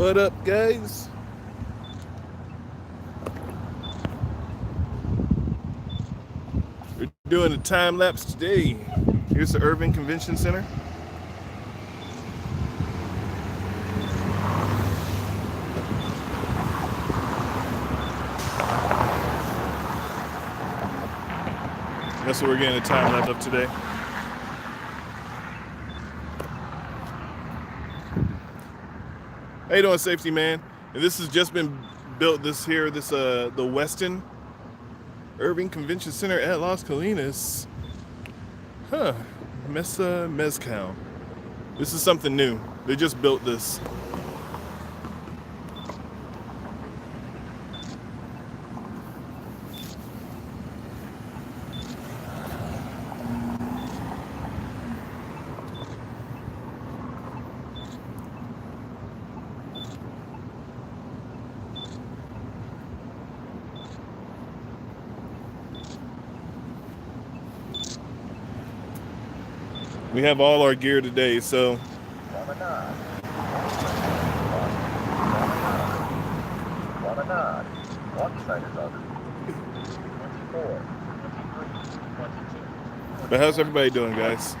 What up, guys? We're doing a time lapse today. Here's the Irving Convention Center. That's what we're getting a time lapse of today. How you doing, safety man? And this has just been built. The Weston Irving Convention Center at Las Colinas. Huh? Mesa Mezcal. This is something new. They just built this. We have all our gear today, so but how's everybody doing, guys?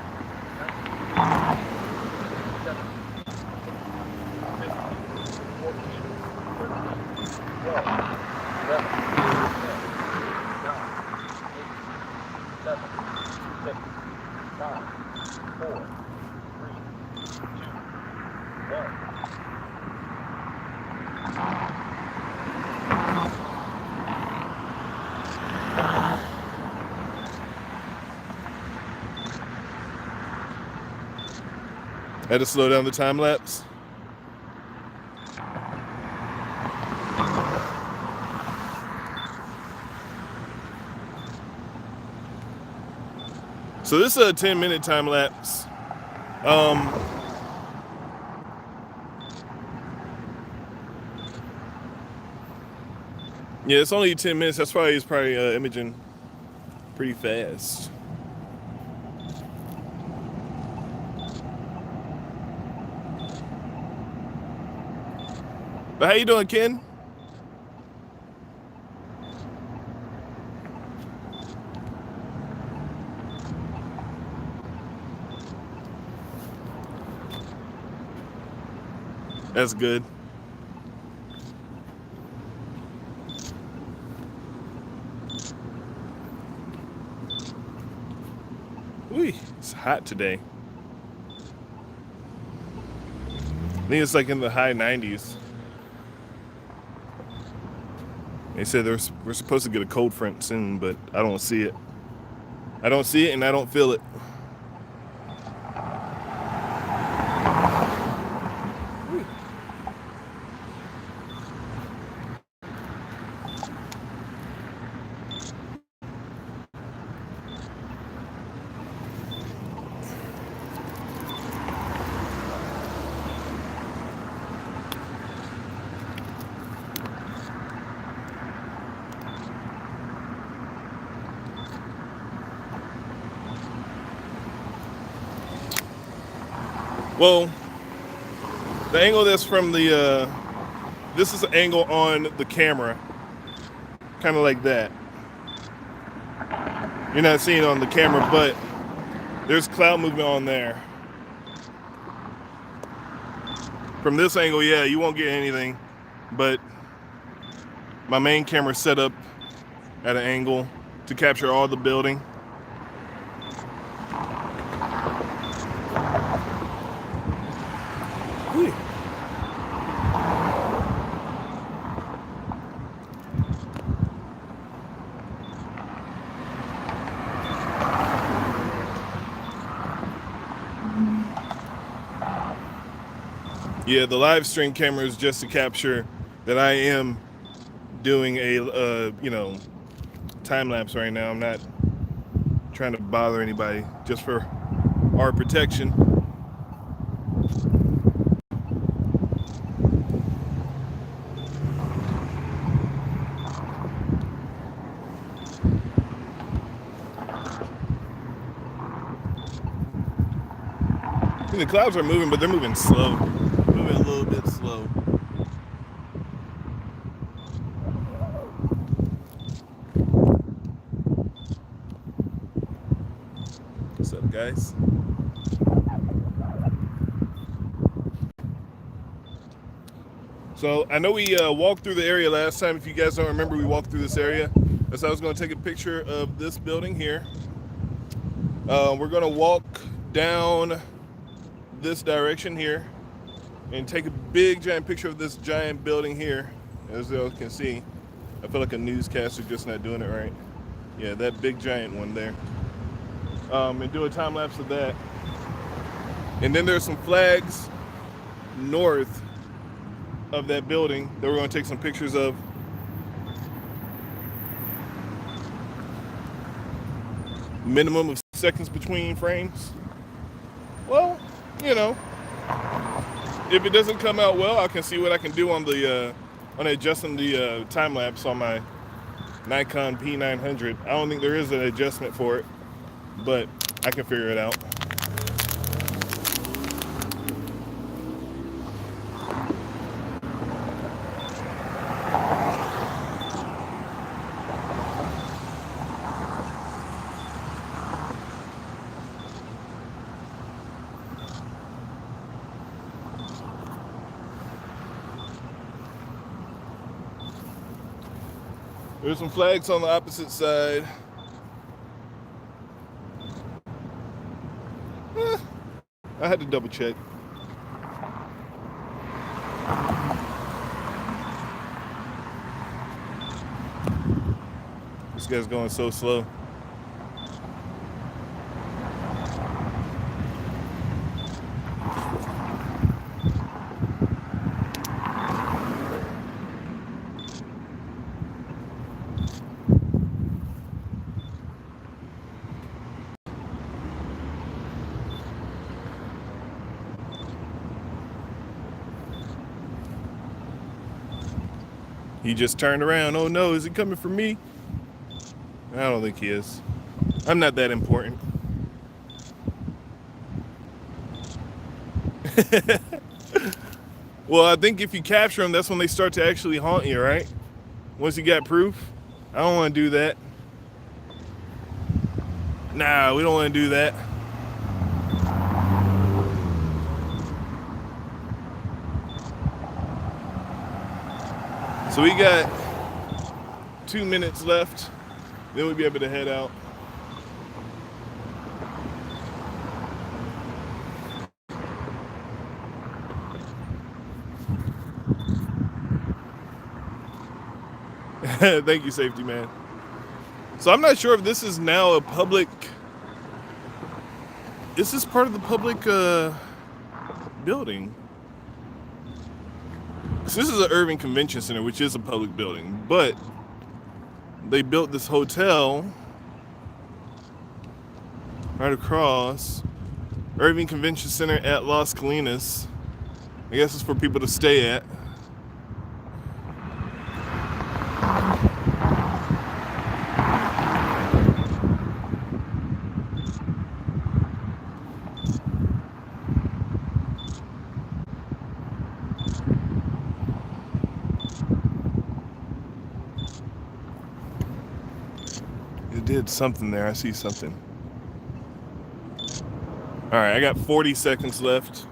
Had to slow down the time lapse. So this is a 10-minute time lapse. Yeah, it's only 10 minutes. That's why it's probably imaging pretty fast. But how you doing, Ken? That's good. Whee, it's hot today. I think it's like in the high 90s. They said we're supposed to get a cold front soon, but I don't see it. I don't see it and I don't feel it. Well, the angle that's from the, this is the angle on the camera, kind of like that. You're not seeing it on the camera, but there's cloud movement on there. From this angle, yeah, you won't get anything, but my main camera set up at an angle to capture all the building. Yeah, the live stream camera is just to capture that I am doing a, time lapse right now. I'm not trying to bother anybody, just for our protection. The clouds are moving, but they're moving slow. Moving a little bit slow. up, guys? So I know we walked through the area last time. If you guys don't remember, we walked through this area. So I was going to take a picture of this building here. We're going to walk down this direction here and take a big giant picture of this giant building here. As you can see, I feel like a newscaster just not doing it right. Yeah, that big giant one there. And do a time lapse of that. And then there's some flags north of that building that we're going to take some pictures of. Minimum of seconds between frames. Well, you know, if it doesn't come out well, I can see what I can do on the on adjusting the time lapse on my Nikon P900. I don't think there is an adjustment for it, but I can figure it out. There's some flags on the opposite side. I had to double check. This guy's going so slow. He just turned around. Oh no, is he coming for me? I don't think he is. I'm not that important. Well, I think if you capture them, that's when they start to actually haunt you, right? Once you got proof. I don't want to do that. Nah, we don't want to do that. So we got 2 minutes left. Then we'll be able to head out. Thank you, safety man. So I'm not sure if this is now a public. This is part of the public building. So this is an Irving Convention Center, which is a public building, but they built this hotel right across. Irving Convention Center at Las Colinas. I guess it's for people to stay at. It did something there. I see something. All right, I got 40 seconds left.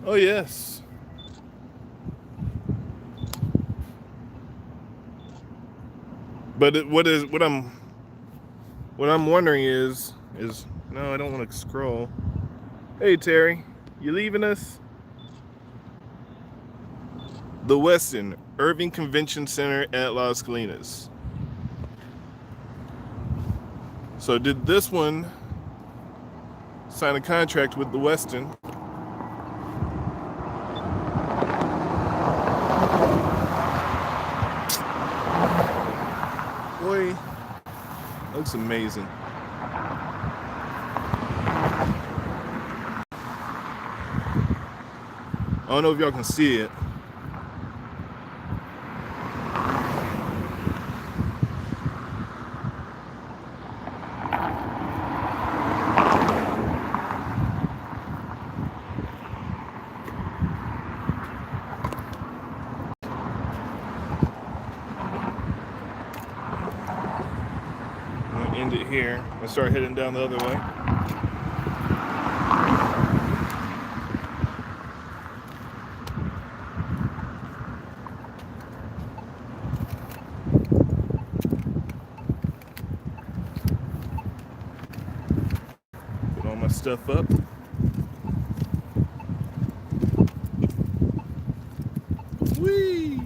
Oh yes. But what I'm wondering is no, I don't want to scroll. Hey Terry, you leaving us? The Westin, Irving Convention Center at Las Colinas. So did this one sign a contract with the Westin? Boy, looks amazing. I don't know if y'all can see it. end it here and start heading down the other way. Put all my stuff up. Whee!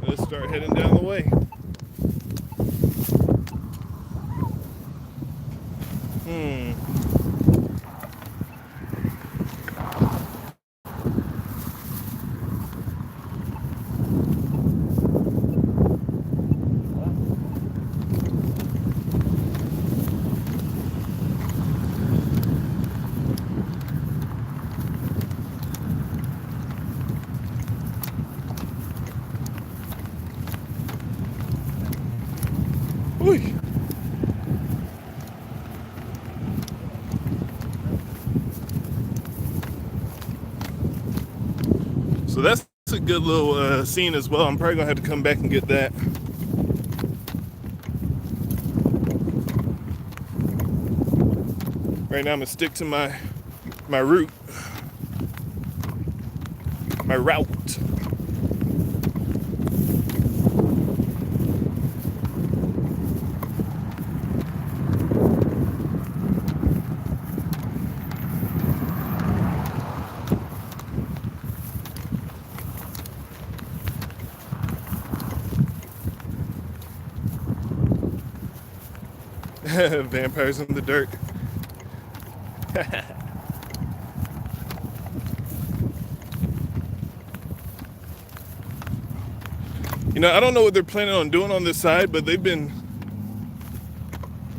Let's start heading down the way. Whee! So that's a good little scene as well. I'm probably gonna have to come back and get that. Right now I'm gonna stick to my route. My route. Vampires in the dirt. You know, I don't know what they're planning on doing on this side, but they've been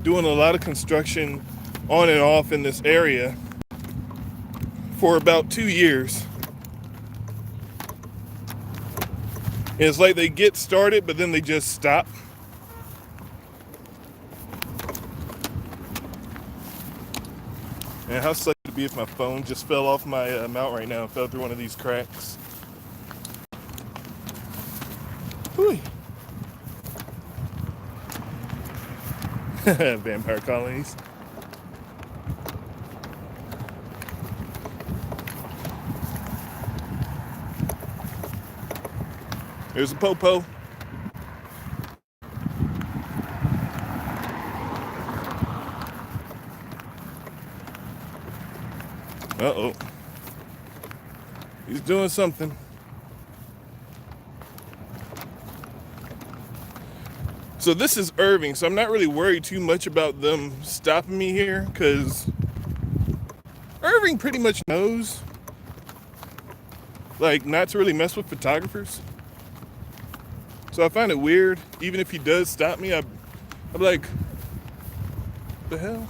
doing a lot of construction on and off in this area for about 2 years. And it's like they get started, but then they just stop. And how sucky it'd be if my phone just fell off my mount right now and fell through one of these cracks. Whew. Vampire colonies. There's a popo. Uh-oh. He's doing something. So this is Irving, so I'm not really worried too much about them stopping me here, because Irving pretty much knows, like, not to really mess with photographers. So I find it weird, even if he does stop me, I'm like, what the hell?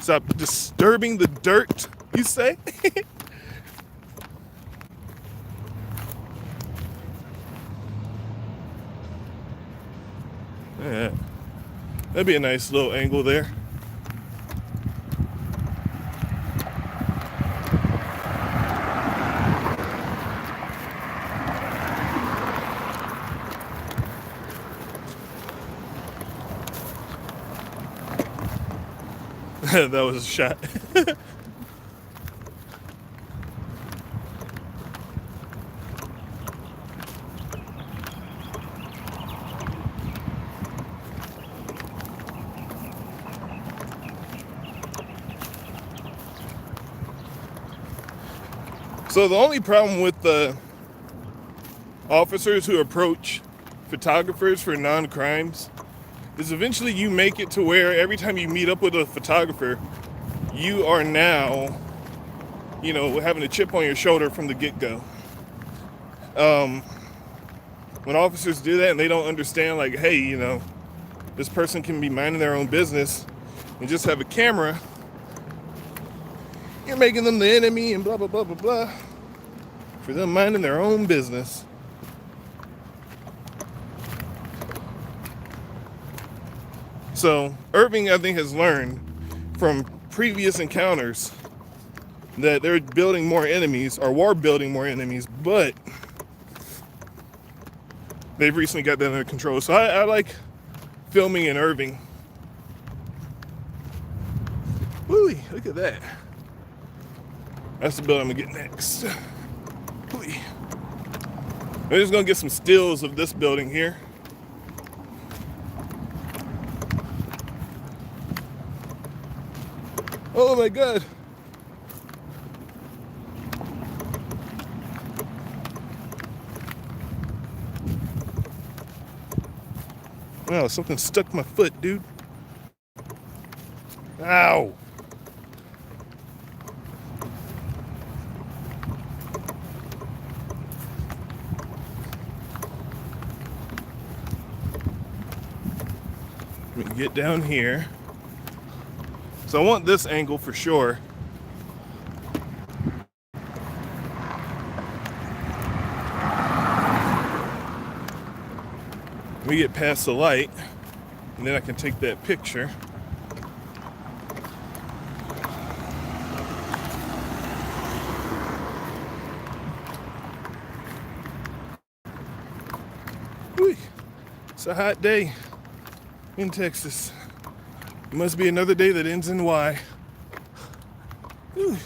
Stop disturbing the dirt, you say? Yeah, that'd be a nice little angle there. That was a shot. So the only problem with the officers who approach photographers for non-crimes is eventually you make it to where every time you meet up with a photographer, you are now, you know, having a chip on your shoulder from the get-go. When officers do that and they don't understand, like, hey, you know, this person can be minding their own business and just have a camera, you're making them the enemy and blah, blah, blah, blah, blah, for them minding their own business. So Irving, I think, has learned from previous encounters that they're building more enemies, or were building more enemies, but they've recently got that under control. So I like filming in Irving. Woo, look at that. That's the build I'm gonna get next. Woo. I'm just gonna get some stills of this building here. Oh my God. Wow, something stuck my foot, dude. Ow. Let me get down here. So I want this angle for sure. We get past the light, and then I can take that picture. Whew. It's a hot day in Texas. It must be another day that ends in Y. Whew.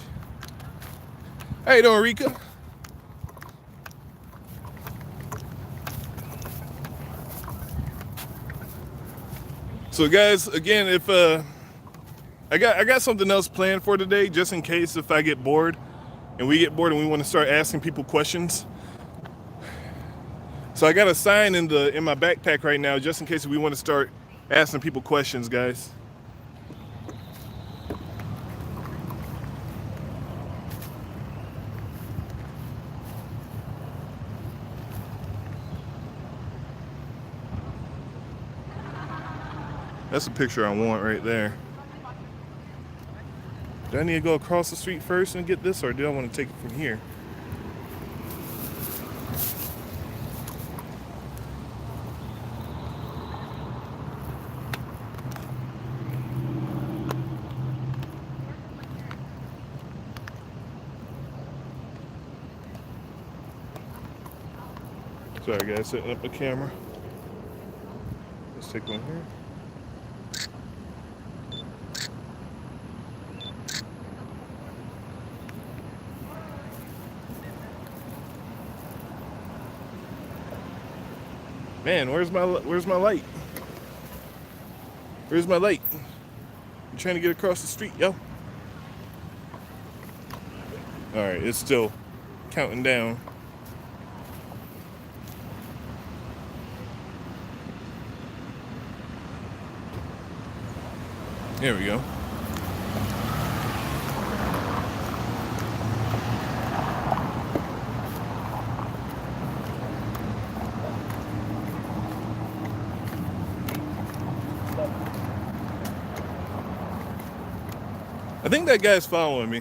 How you doing, Rika? So guys, again, if I got something else planned for today, just in case if I get bored and we get bored and we want to start asking people questions. So I got a sign in my backpack right now, just in case we want to start asking people questions, guys. That's a picture I want right there. Do I need to go across the street first and get this, or do I want to take it from here? Sorry guys, setting up the camera. Let's take one here. Man, where's my light? Where's my light? I'm trying to get across the street, yo. All right, it's still counting down. There we go. I think that guy's following me.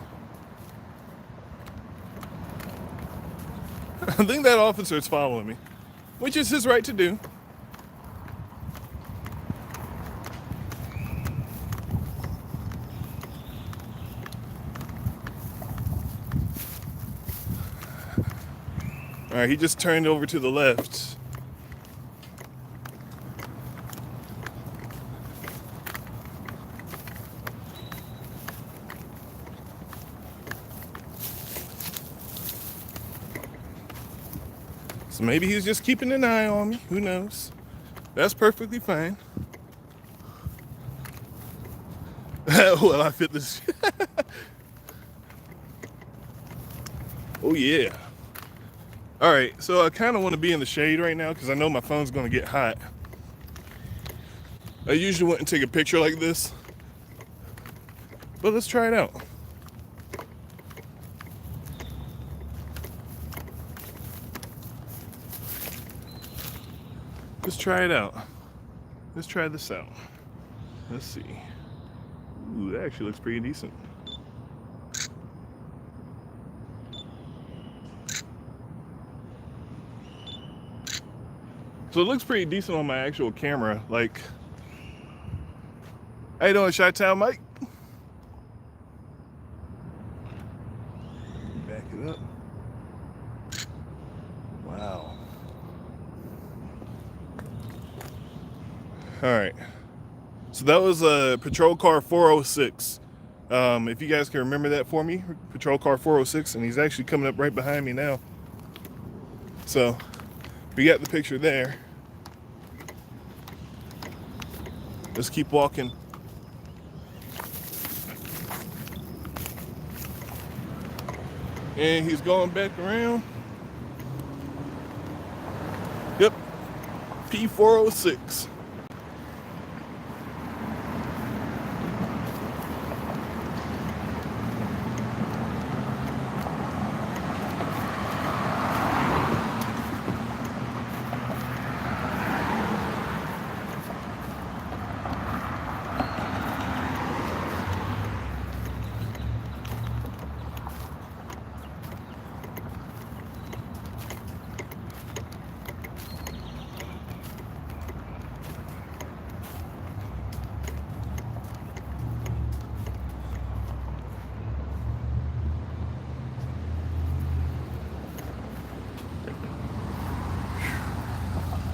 I think that officer's following me, which is his right to do. All right, he just turned over to the left. So maybe he's just keeping an eye on me. Who knows? That's perfectly fine. Well, I fit this. Oh, yeah. All right, so I kind of want to be in the shade right now because I know my phone's going to get hot. I usually wouldn't take a picture like this, but let's try it out. Let's try it out. Let's try this out. Let's see. Ooh, that actually looks pretty decent. So it looks pretty decent on my actual camera. Like, how you doing, Chi-Town Mike? Back it up. Wow. All right. So that was a patrol car 406. If you guys can remember that for me, patrol car 406, and he's actually coming up right behind me now. So we got the picture there. Let's keep walking. And he's going back around. Yep, P406.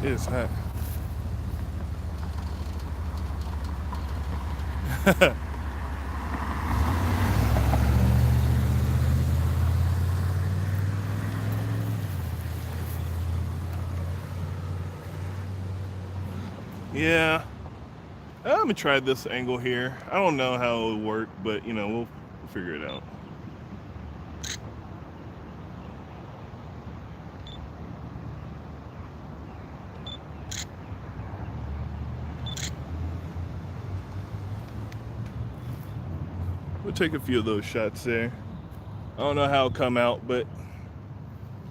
It is hot. Yeah, I'm gonna try this angle here. I don't know how it'll work, but you know, we'll figure it out. We'll take a few of those shots there. I don't know how it'll come out, but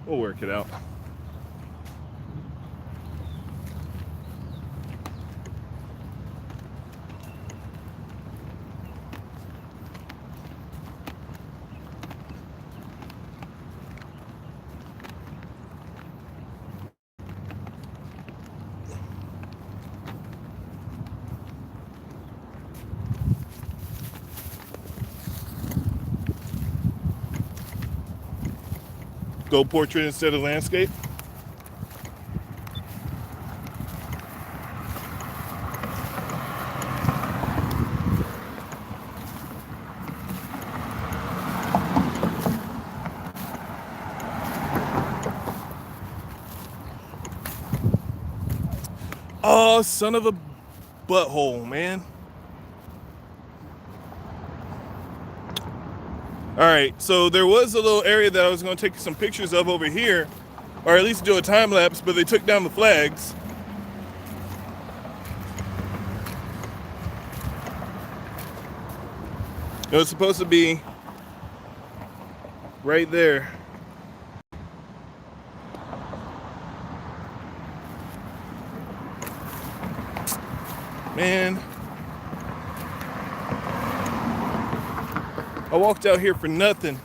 we'll work it out. Go portrait instead of landscape. Oh, son of a butthole, man. All right, so there was a little area that I was going to take some pictures of over here, or at least do a time lapse, but they took down the flags. It was supposed to be right there. Man, I walked out here for nothing.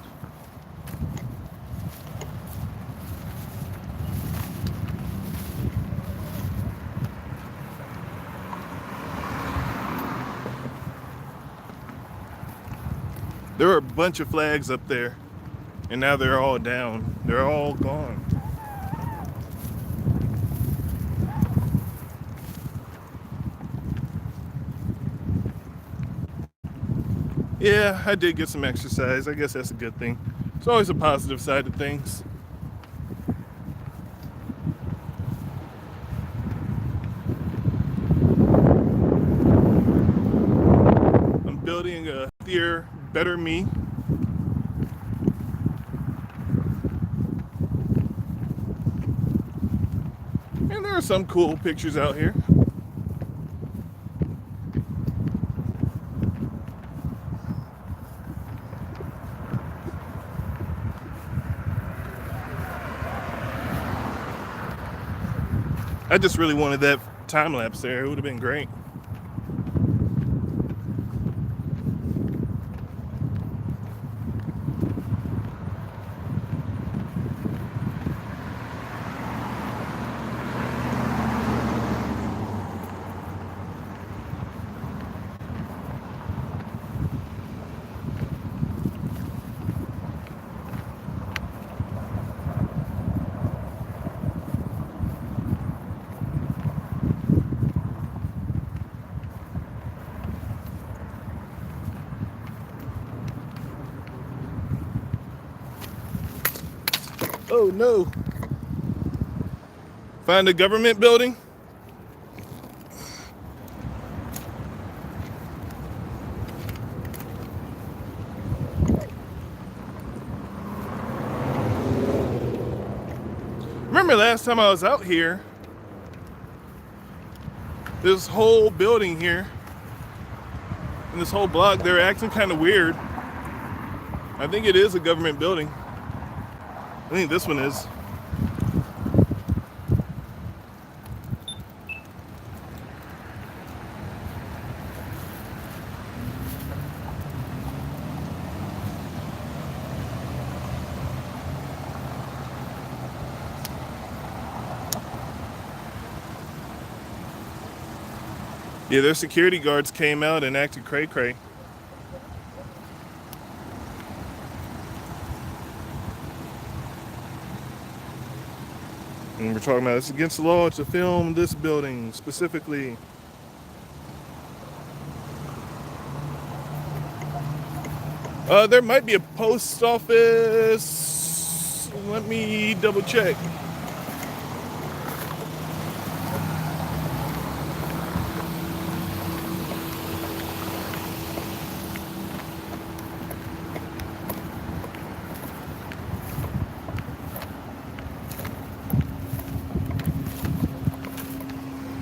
There were a bunch of flags up there, and now they're all down. They're all gone. Yeah, I did get some exercise. I guess that's a good thing. It's always a positive side of things. I'm building a healthier, better me. some cool pictures out here. I just really wanted that time lapse there. It would have been great. Oh no. Find a government building. Remember last time I was out here, this whole building here and this whole block, they're acting kind of weird. I think it is a government building. I think this one is. Yeah, their security guards came out and acted cray-cray. And we're talking about it's against the law to film this building specifically. There might be a post office. Let me double check.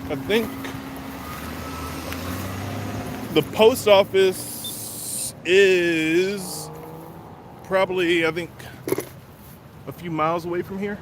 I think the post office is probably, I think, a few miles away from here.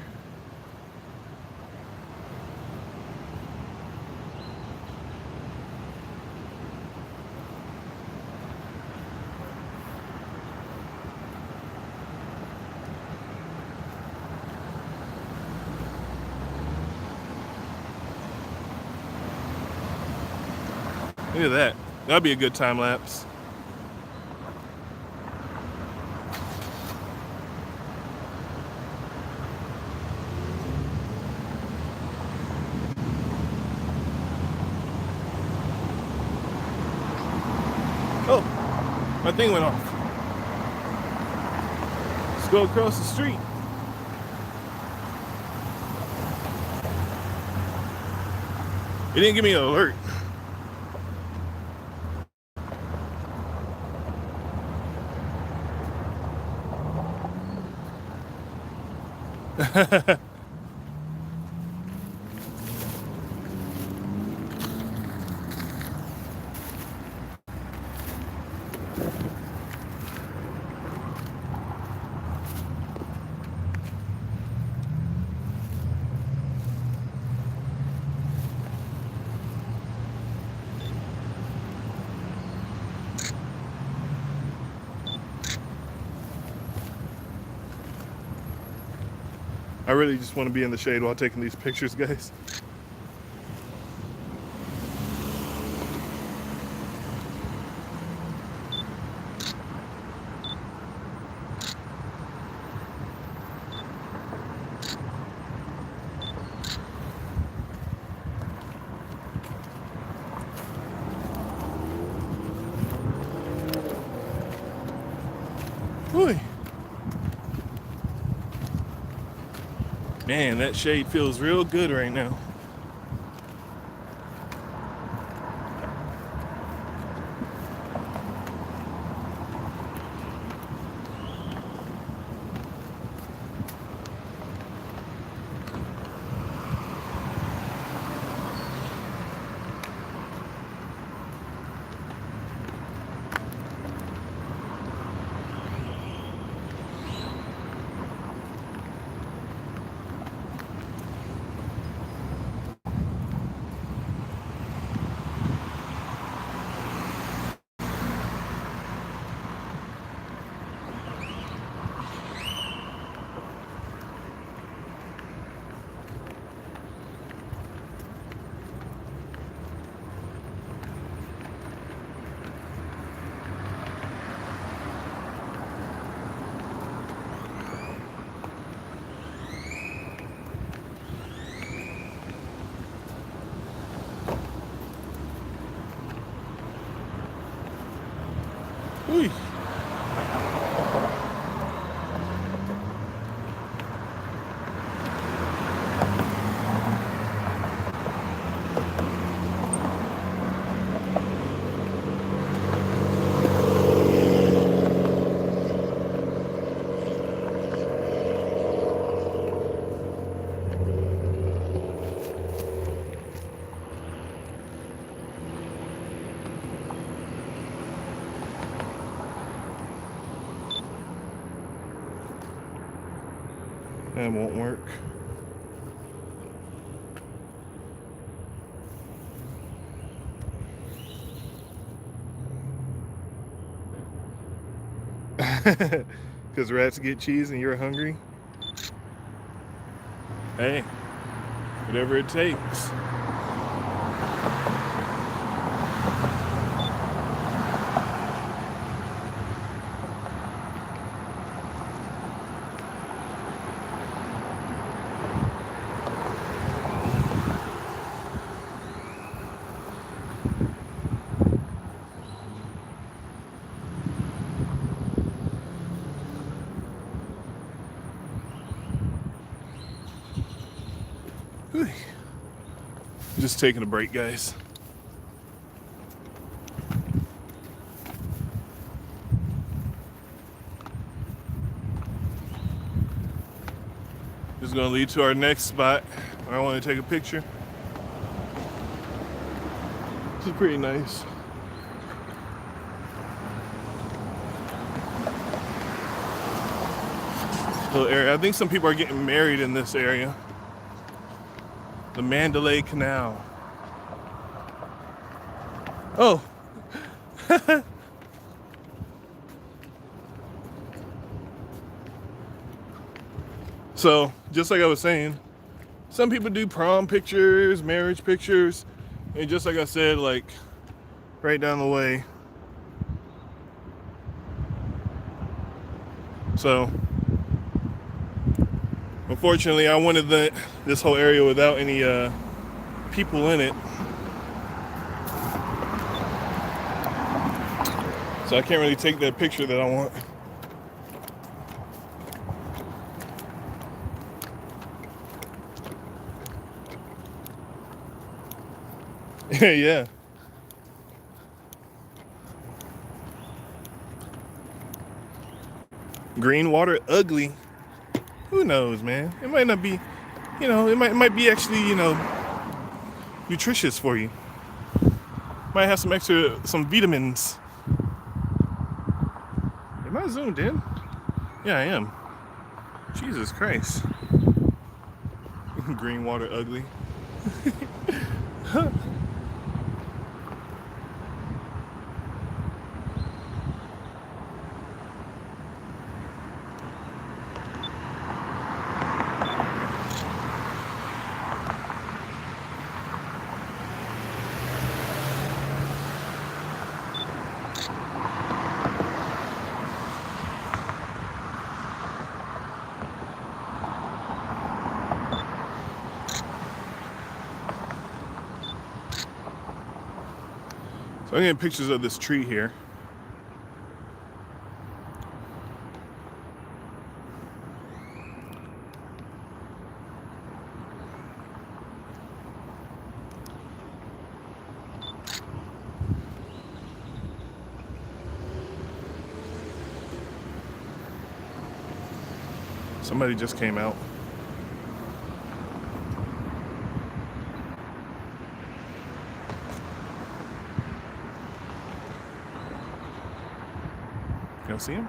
Look at that. That'd be a good time lapse. Oh, my thing went off. Let's go across the street. It didn't give me an alert. I really just want to be in the shade while taking these pictures, guys. Boy. Man, that shade feels real good right now. Ooh. That won't work. Because rats get cheese and you're hungry? Hey, whatever it takes. Just taking a break, guys. This is going to lead to our next spot where I want to take a picture. This is pretty nice. Little area. I think some people are getting married in this area. The Mandalay Canal. Oh. So, just like I was saying, some people do prom pictures, marriage pictures, and just like I said, like right down the way. So, unfortunately, I wanted this whole area without any people in it. So I can't really take that picture that I want. Yeah. Green water ugly. Who knows, man? It might not be, it might be actually, nutritious for you. Might have some vitamins. Am I zoomed in? Yeah, I am. Jesus Christ. Green water ugly. So I'm getting pictures of this tree here. Somebody just came out. Y'all see him?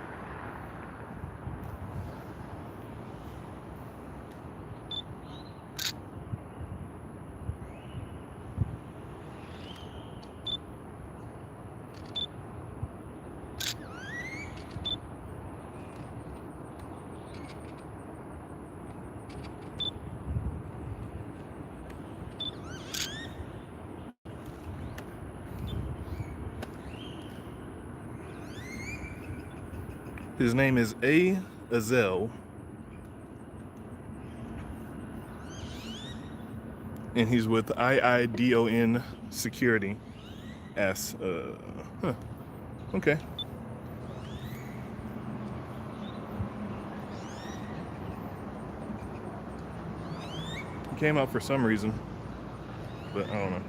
His name is Azel. And he's with IIDON Security. Okay. came out for some reason, but I don't know.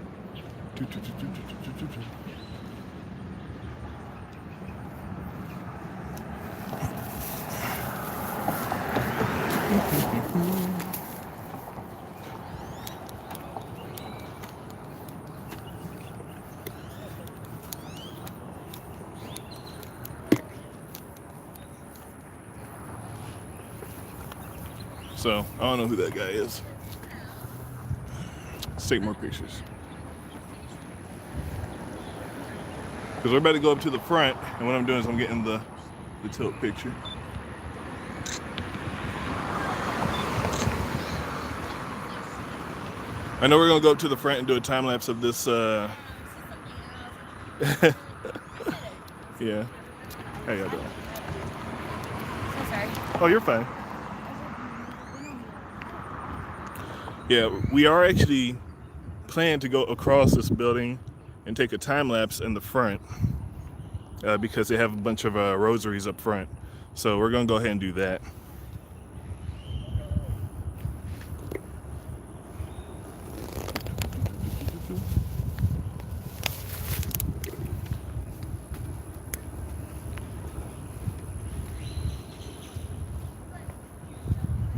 So I don't know who that guy is. Let's take more pictures. Because we're about to go up to the front, and what I'm doing is I'm getting the tilt picture. I know we're gonna go up to the front and do a time lapse of this. Yeah. How y'all doing? So sorry. Oh, you're fine. Yeah, we are actually planning to go across this building and take a time lapse in the front because they have a bunch of rosaries up front. So we're gonna go ahead and do that.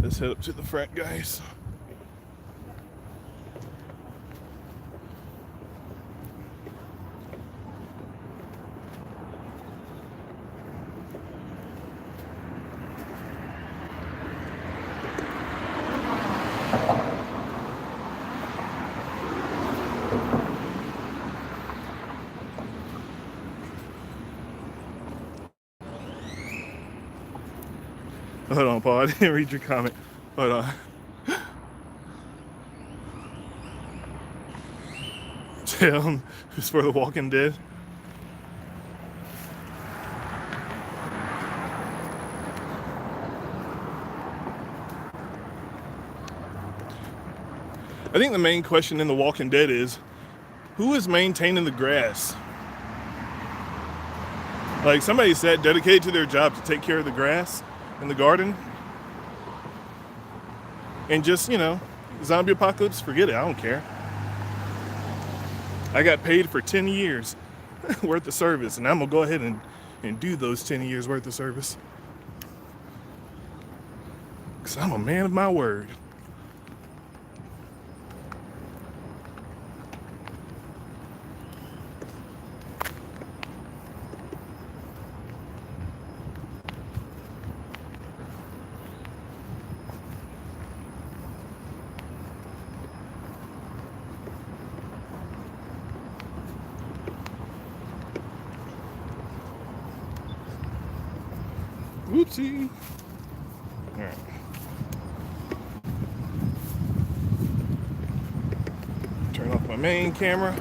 Let's head up to the front, guys. Hold on, Paul. I didn't read your comment. Hold on. Tell him it's for The Walking Dead. I think the main question in The Walking Dead is, who is maintaining the grass? Like somebody said, dedicated to their job to take care of the grass in the garden. And just, zombie apocalypse, forget it, I don't care. I got paid for 10 years worth of service, and I'm gonna go ahead and do those 10 years worth of service. Because I'm a man of my word. Whoopsie. All right. Turn off my main camera.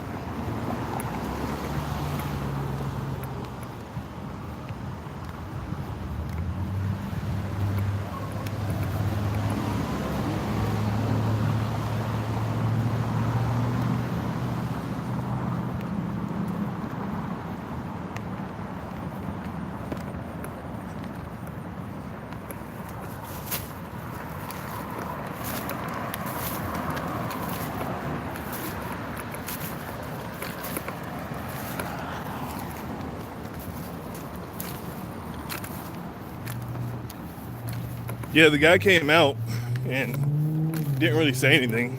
Yeah, the guy came out and didn't really say anything.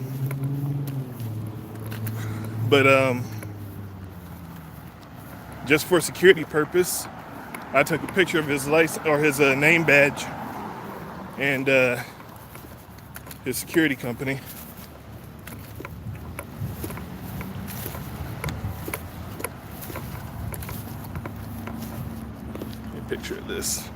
But just for security purpose, I took a picture of his license or his name badge and his security company. A picture of this.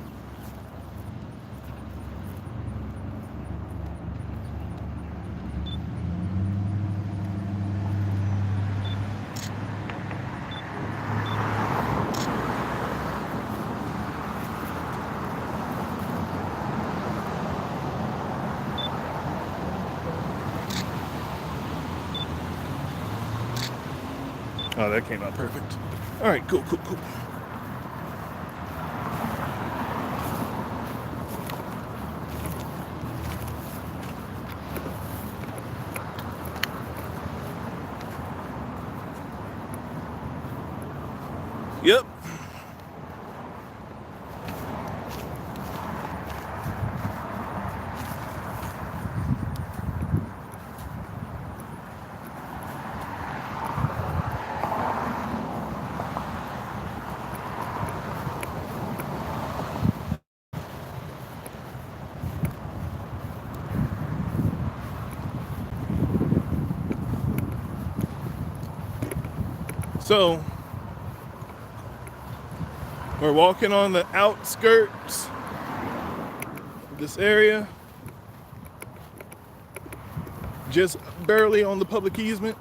Oh, that came out perfect. All right, cool. Yep. So we're walking on the outskirts of this area, just barely on the public easement.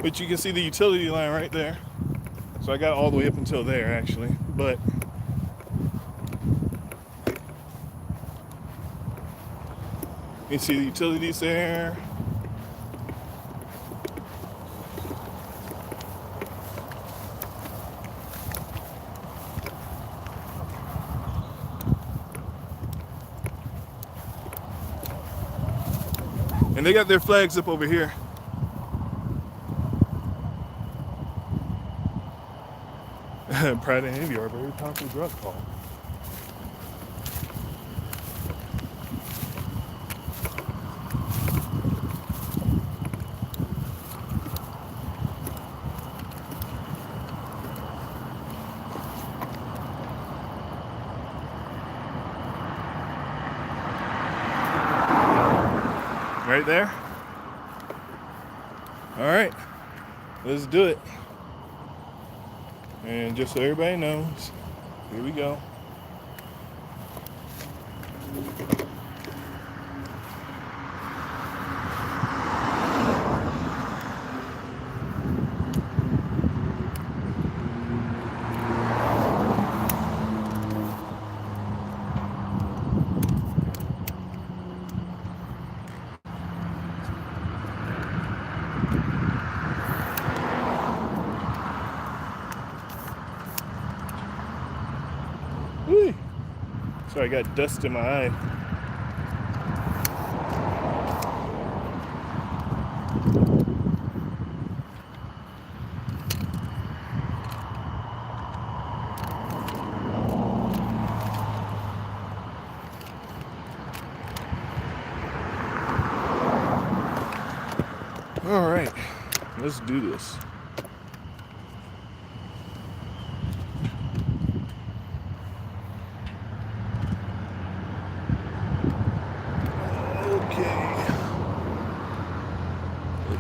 But you can see the utility line right there. So I got all the way up until there actually, but you see the utilities there. And they got their flags up over here. Pride and Envy are a very powerful drug call. Right there. All right, let's do it. And just so everybody knows, here we go. Whee. Sorry, I got dust in my eye. All right, let's do this.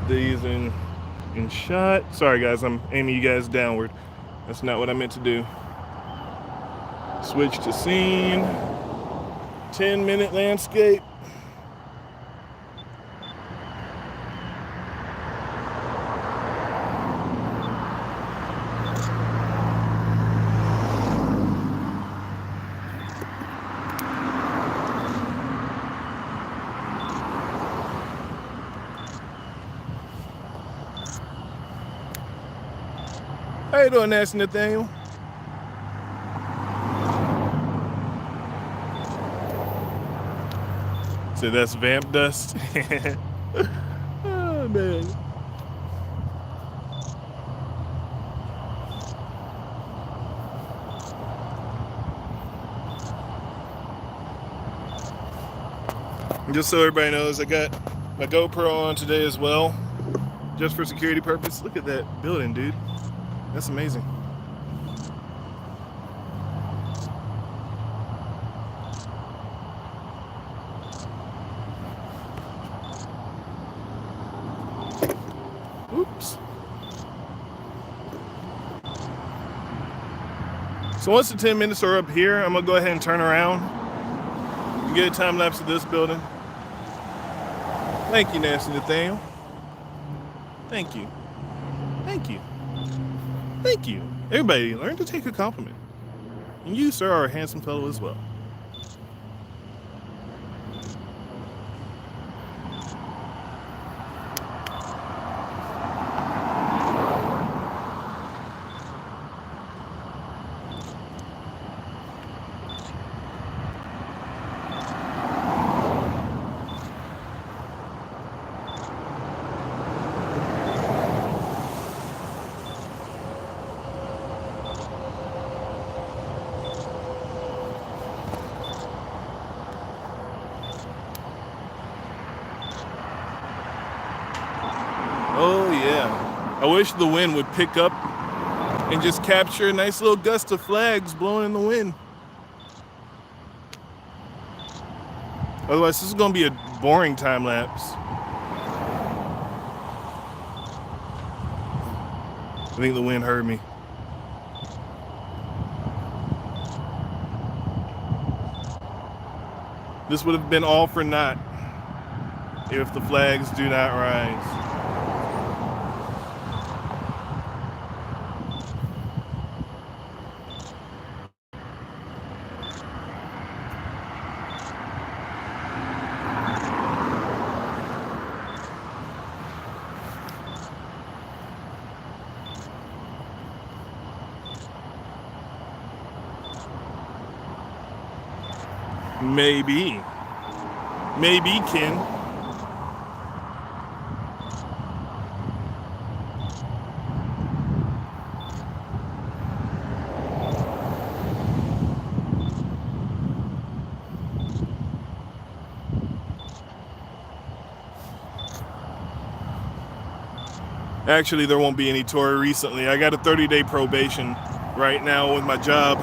These in shot. Sorry guys, I'm aiming you guys downward. That's not what I meant to do. Switch to scene. 10-minute landscape. How you doing, Nancy Nathaniel? So that's vamp dust. Oh man. Just so everybody knows, I got my GoPro on today as well, just for security purpose. Look at that building, dude. That's amazing. Oops. So once the 10 minutes are up here, I'm gonna go ahead and turn around and get a time lapse of this building. Thank you, Nancy Nathaniel. Thank you. Thank you. Thank you. Everybody, learn to take a compliment. And you, sir, are a handsome fellow as well. wish the wind would pick up and just capture a nice little gust of flags blowing in the wind. Otherwise, this is going to be a boring time lapse. I think the wind heard me. This would have been all for naught if the flags do not rise. Maybe. Maybe, Ken. Actually, there won't be any tour recently. I got a 30-day probation right now with my job.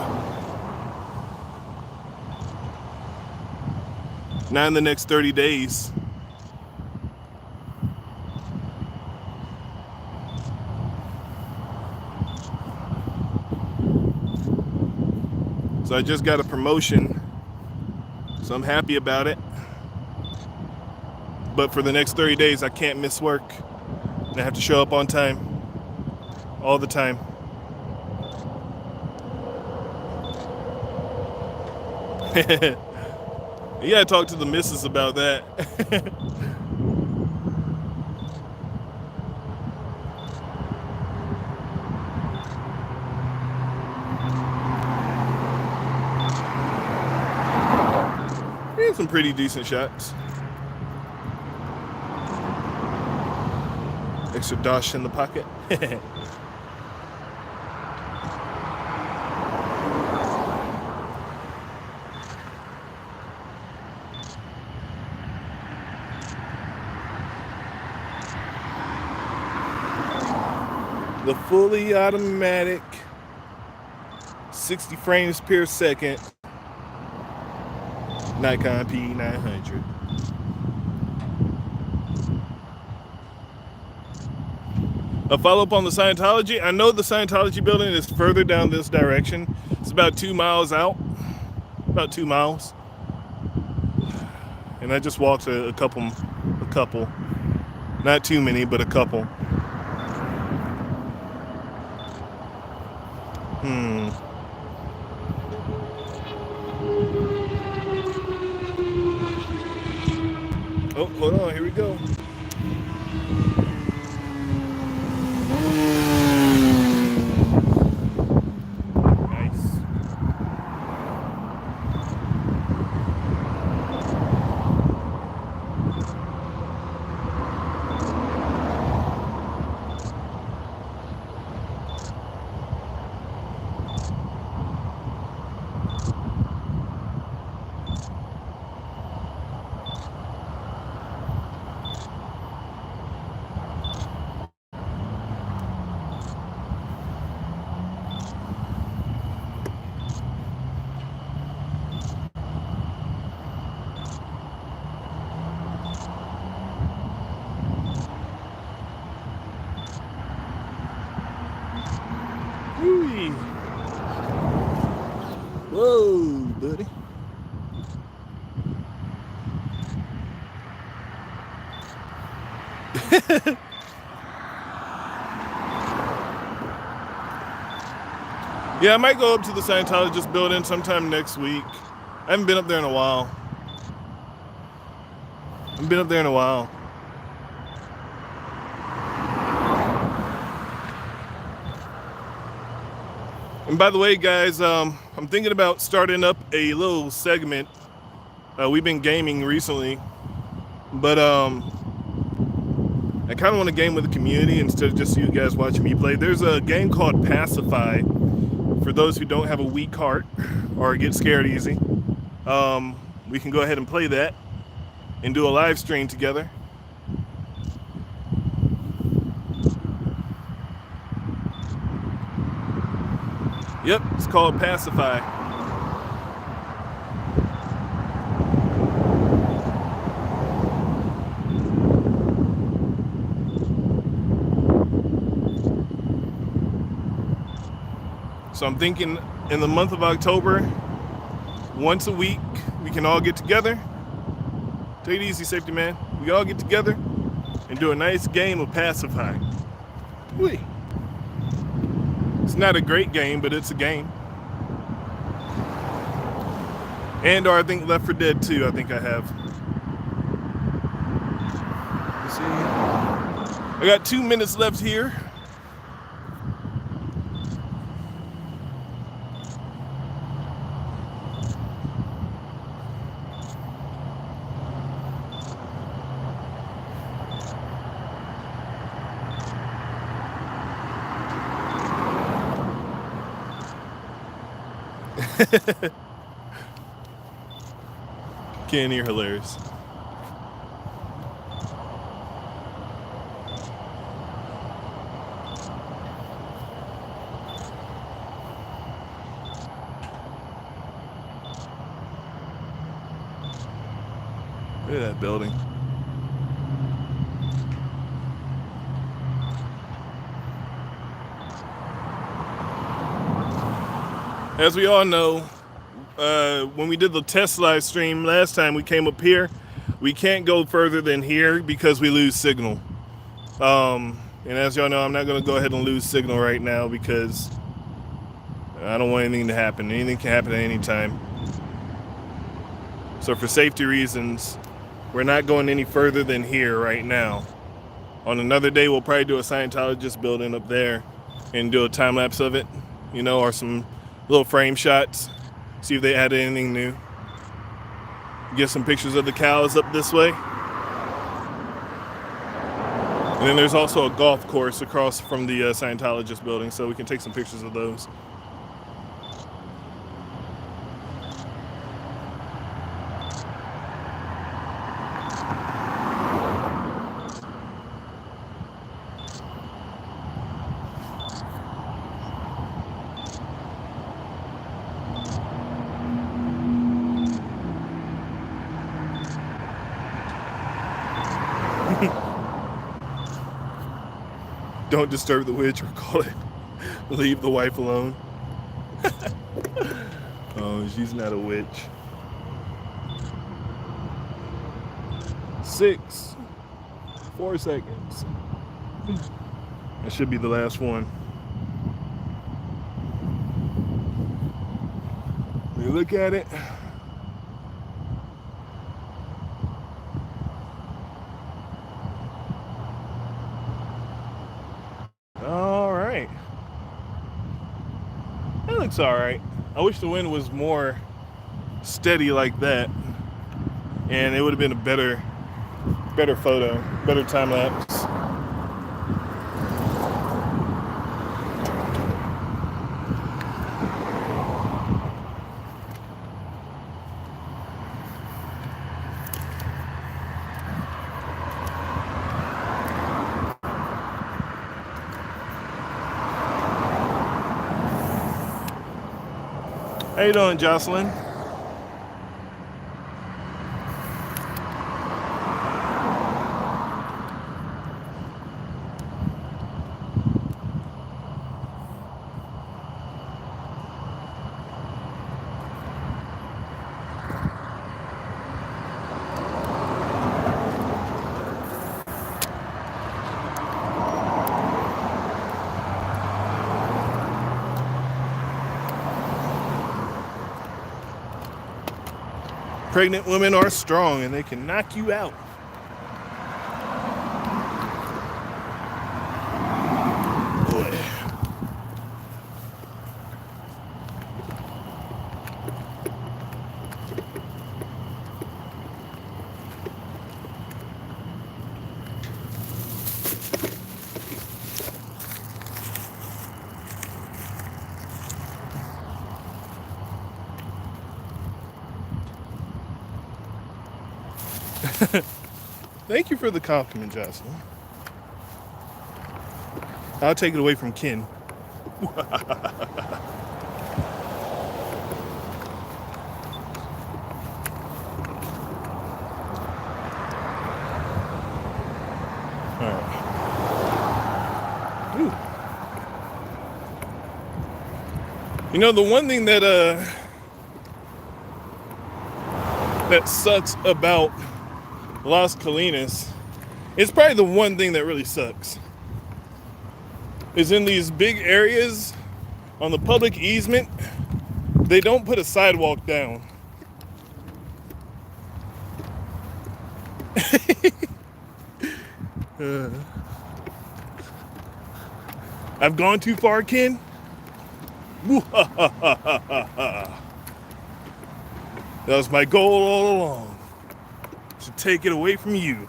Not in the next 30 days. So I just got a promotion, so I'm happy about it. But for the next 30 days, I can't miss work. And I have to show up on time, all the time. You gotta talk to the missus about that. We had some pretty decent shots. Extra dosh in the pocket. The fully automatic 60 frames per second Nikon P900. A follow-up on the Scientology. I know the Scientology building is further down this direction. It's about 2 miles out. About 2 miles. And I just walked a couple. Not too many, but a couple. Oh, hold on, here we go. Nice. Whee. Whoa, buddy. Yeah, I might go up to the Scientologist building sometime next week. I haven't been up there in a while. And by the way, guys, I'm thinking about starting up a little segment. We've been gaming recently, but I kind of want to game with the community instead of just you guys watching me play. There's a game called Pacify for those who don't have a weak heart or get scared easy. We can go ahead and play that and do a live stream together. Yep, it's called Pacify. So I'm thinking in the month of October, once a week, we can all get together. Take it easy, safety man. We all get together and do a nice game of Pacify. Whee. It's not a great game, but it's a game. And or I think Left 4 Dead 2, I think I have. Let's see. I got 2 minutes left here. Ken, you're hilarious. Look at that building. As we all know, when we did the test live stream last time, we came up here. We can't go further than here because we lose signal. And as y'all know, I'm not going to go ahead and lose signal right now because I don't want anything to happen. Anything can happen at any time. So for safety reasons, we're not going any further than here right now. On another day, we'll probably do a Scientologist building up there and do a time lapse of it, you know, or some little frame shots. See if they added anything new. Get some pictures of the cows up this way. And then there's also a golf course across from the Scientologist building, so we can take some pictures of those. Don't disturb the witch or call it. Leave the wife alone. Oh, she's not a witch. 6, 4 seconds. That should be the last one. Let me look at it. All right. That looks all right. I wish the wind was more steady like that, and it would have been a better photo, better time lapse. How you doing, Jocelyn? Pregnant women are strong and they can knock you out. Boy. Thank you for the compliment, Jocelyn. I'll take it away from Ken. You know, the one thing that that sucks about Las Colinas, it's probably the one thing that really sucks, is in these big areas on the public easement, they don't put a sidewalk down. I've gone too far, Ken. That was my goal all along, to take it away from you.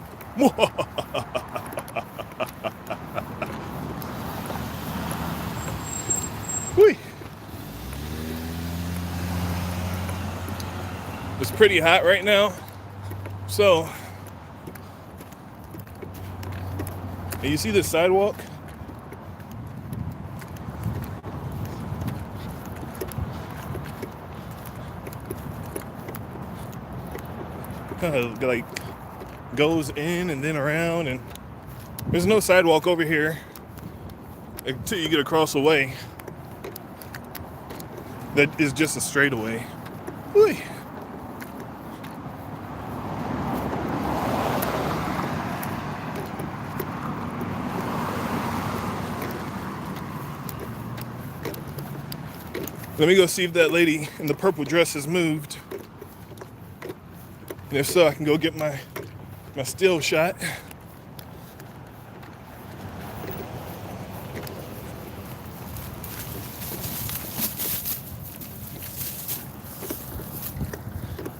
It's pretty hot right now, so and you see this sidewalk? Kind of like goes in and then around, and there's no sidewalk over here until you get across the way that is just a straightaway. Whee. Let me go see if that lady in the purple dress has moved. And if so, I can go get my still shot.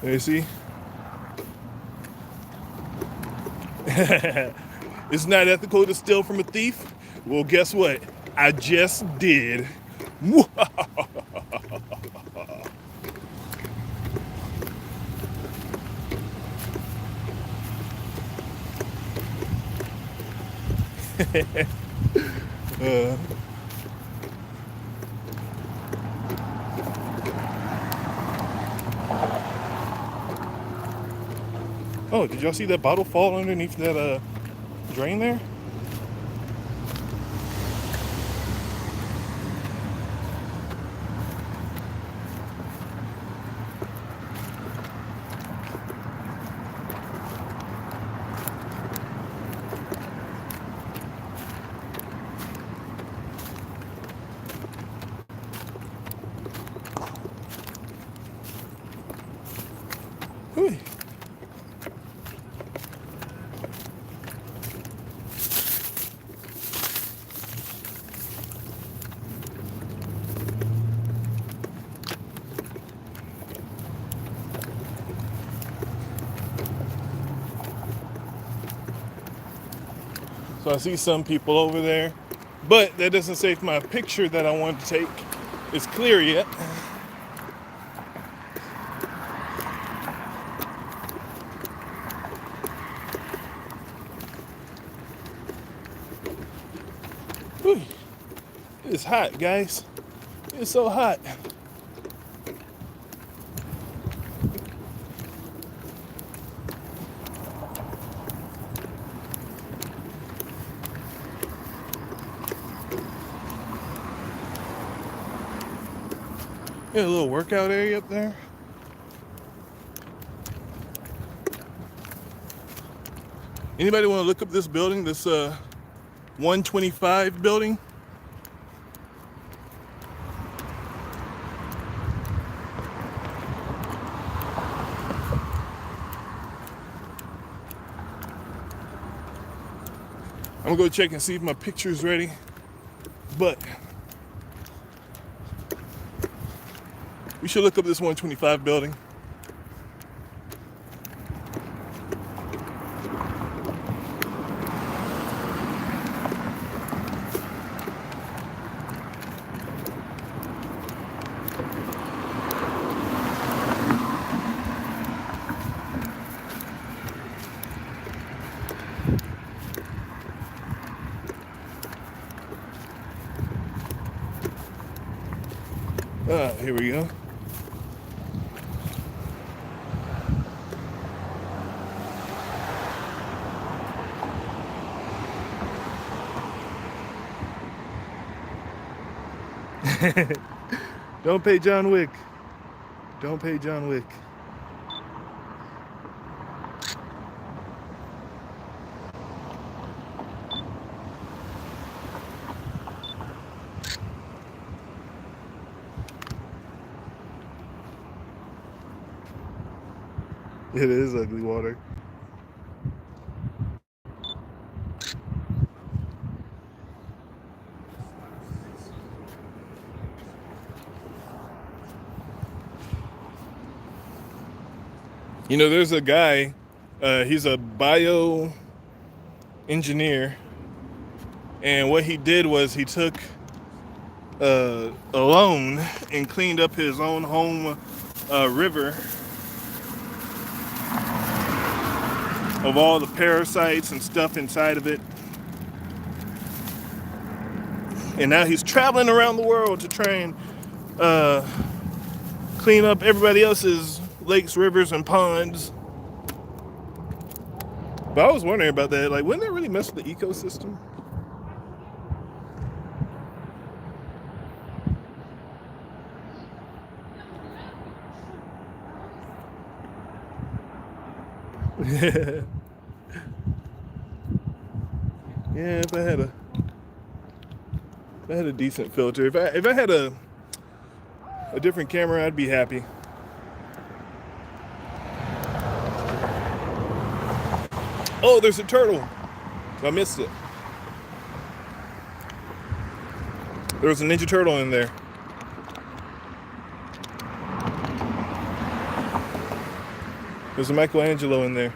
There you see? It's not ethical to steal from a thief? Well, guess what? I just did. Oh, did y'all see that bottle fall underneath that drain there? Whew. So I see some people over there, but that doesn't say if my picture that I wanted to take is clear yet. Whew. It's hot, guys. It's so hot. Got a little workout area up there. Anybody want to look up this building, this 125 building? I'm gonna go check and see if my picture's ready, but we should look up this 125 building. Here we go. Don't pay John Wick. Don't pay John Wick. It is ugly water. You know, there's a guy, he's a bio engineer, and what he did was he took a loan and cleaned up his own home river of all the parasites and stuff inside of it. And now he's traveling around the world to try and clean up everybody else's lakes, rivers, and ponds. But I was wondering about that. Like, wouldn't that really mess with the ecosystem? Yeah, if I had a decent filter, if I had a different camera, I'd be happy. Oh, there's a turtle. I missed it. There was a Ninja Turtle in there. There's a Michelangelo in there.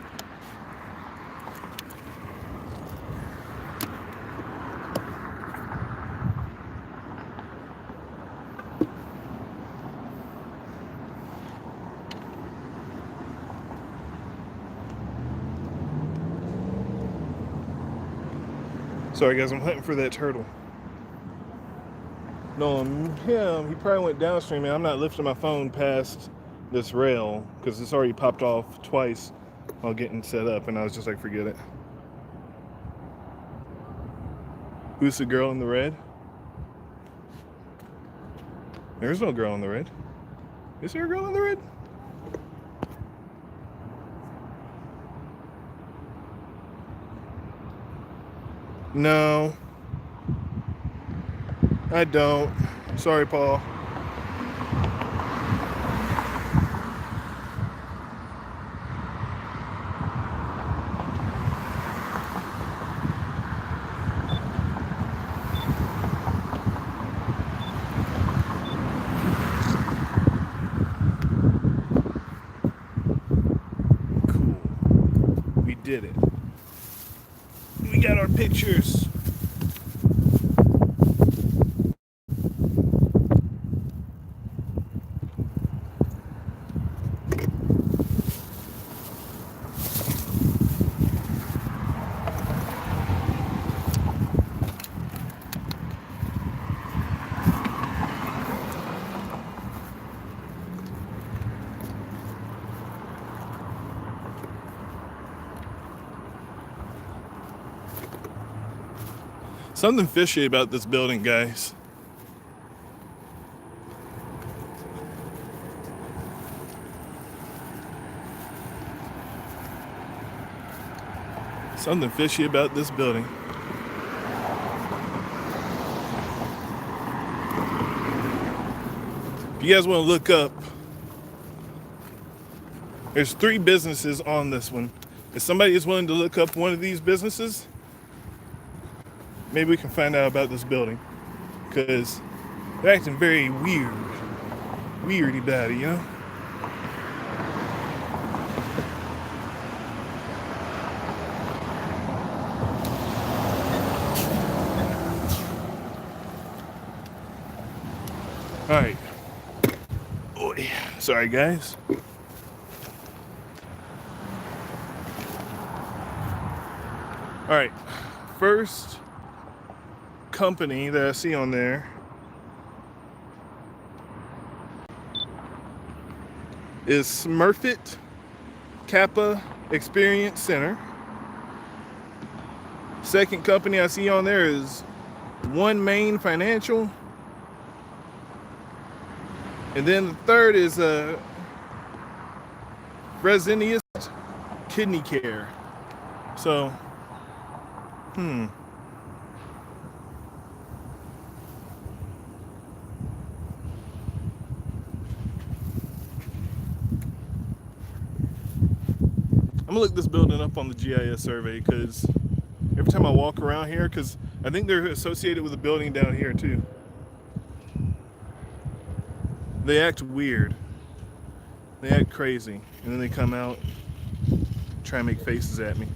Sorry guys, I'm hunting for that turtle. No, him, he probably went downstream, and I'm not lifting my phone past this rail because it's already popped off twice while getting set up, and I was just like, forget it. Who's the girl in the red? There's no girl in the red. Is there a girl in the red? No, I don't. Sorry, Paul. Cool. We did it. We got our pictures. Something fishy about this building, guys. Something fishy about this building. If you guys want to look up, there's 3 businesses on this one. If somebody is willing to look up one of these businesses, maybe we can find out about this building, because they're acting very weirdy about it, you know? All right. Oy. Sorry, guys. All right. First company that I see on there is Smurfit Kappa Experience Center. Second company I see on there is One Main Financial. And then the third is Fresenius Kidney Care. So, I'm gonna look this building up on the GIS survey because every time I walk around here, because I think they're associated with a building down here too. They act weird. They act crazy, and then they come out, try and make faces at me.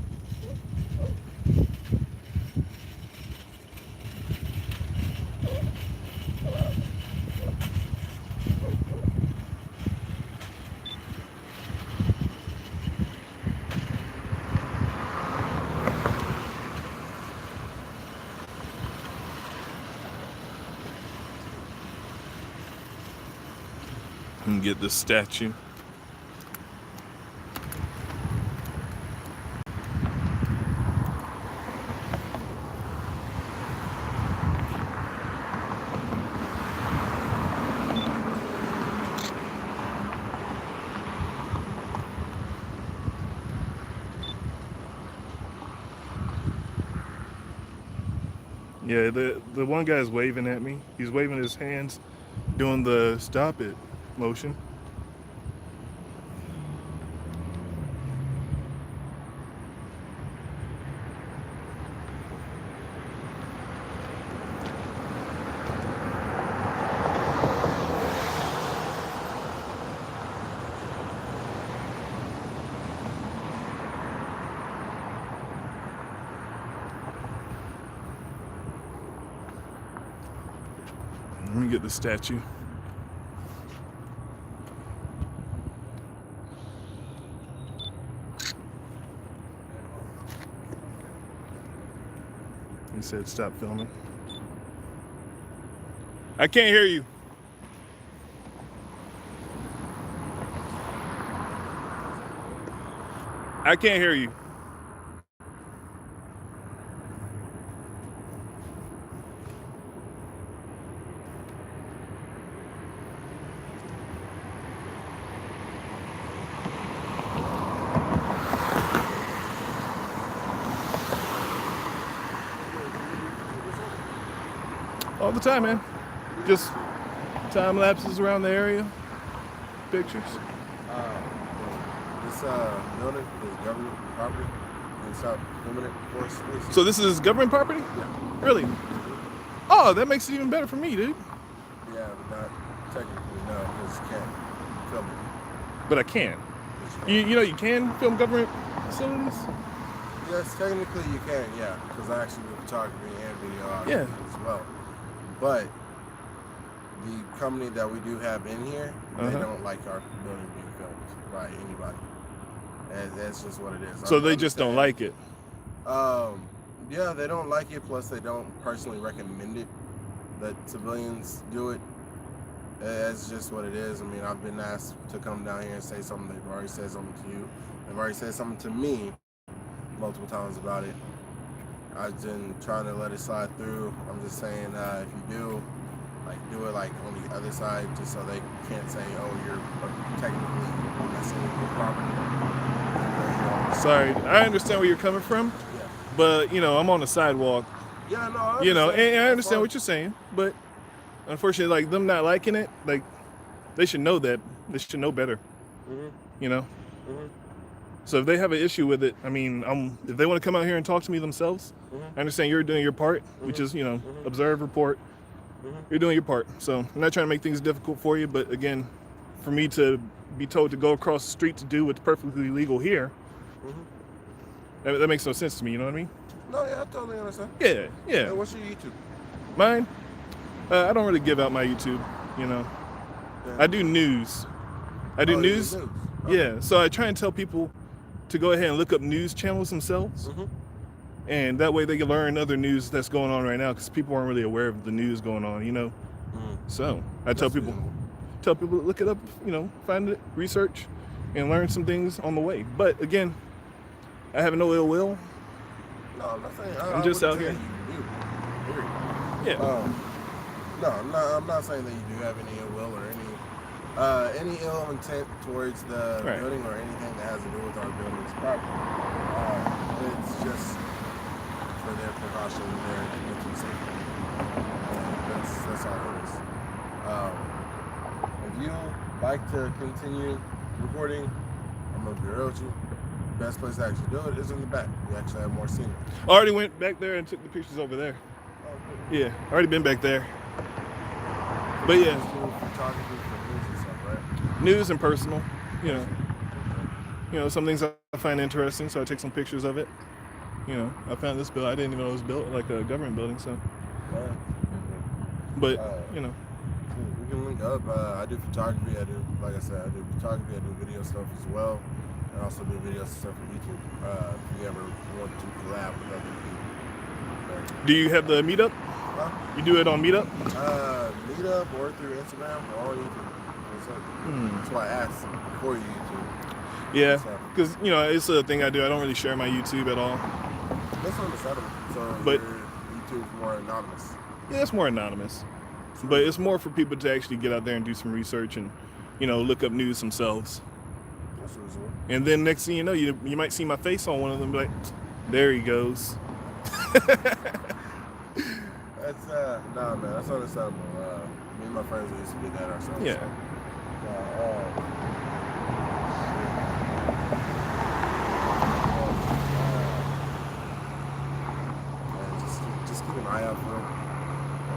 And get this statue. Yeah, the one guy's waving at me. He's waving his hands, doing the stop it motion. Let me get the statue. He said stop filming. I can't hear you. I can't hear you. All the time, man. Just time lapses around the area, pictures. This building is government property and stop filming it for us, please. So this is government property? Yeah. Really? Oh, that makes it even better for me, dude. Yeah, but not technically, no, because you can't film it. But I can. But you You know you can film government facilities? Yes, technically you can, yeah, because I actually do photography and videography Yeah. as well. But the company that we do have in here, they don't like our building being filmed by anybody. And that's just what it is. So they just don't like it. Yeah, they don't like it. Plus, they don't personally recommend it that civilians do it. That's just what it is. I mean, I've been asked to come down here and say something. They've already said something to you. They've already said something to me multiple times about it. I've been trying to let it slide through. I'm just saying, if you do, like, do it like on the other side, just so they can't say, "Oh, you're technically messing with your property." Sorry, I understand where you're coming from, Yeah. but you know I'm on the sidewalk. Yeah, no. I You know, understand. and I That's understand fine. what you're saying, but unfortunately, like them not liking it, like they should know that. They should know better. Mhm. You know. Mhm. So if they have an issue with it, I mean, if they want to come out here and talk to me themselves, I understand you're doing your part, which is, you know, observe, report. You're doing your part. So I'm not trying to make things difficult for you, but again, for me to be told to go across the street to do what's perfectly legal here, that makes no sense to me. You know what I mean? No, yeah, I totally understand. Yeah, yeah. Hey, what's your YouTube? Mine, I don't really give out my YouTube. You know, Yeah. I do news. I do Oh, you news. do? Yeah. So I try and tell people to go ahead and look up news channels themselves. And that way they can learn other news that's going on right now because people aren't really aware of the news going on, you know. So I tell people to look it up, you know, find it, research, and learn some things on the way. But again, I have no ill will. No, I'm not saying. I'm just wouldn't out say here. You do. Period. Yeah. No, I'm not saying that you do have any ill will or any Any ill intent towards the Right. building or anything that has to do with our building's property. It's just for their precaution, their mental safety. That's all it is. If you like to continue recording, I'm gonna be real with you. The best place to actually do it is in the back. You actually have more scenery. I already went back there and took the pictures over there. Yeah, already been back there. But yeah, Just do photography for news and stuff, right? news and personal. You know, some things I find interesting, so I take some pictures of it. You know, I found this building. I didn't even know it was built like a government building. So, Yeah. but you know, We can link up. I do photography. I do, like I said, I do photography. I do video stuff as well. I also do video stuff for YouTube. If you ever want to collab with other people. do you have the meetup? Huh? You do it on Meetup? Meetup or through Instagram or on YouTube. That's why I asked for YouTube. Yeah, So, because you know it's a thing I do. I don't really share my YouTube at all. that's understandable. So But- your YouTube's more anonymous. Yeah, it's more anonymous, but it's more for people to actually get out there and do some research and, you know, look up news themselves. That's reasonable. And then next thing you know, you might see my face on one of them, like, there he goes. That's nah, man. That's understandable. Me and my friends used to do that ourselves. Yeah. Just keep an eye out for them.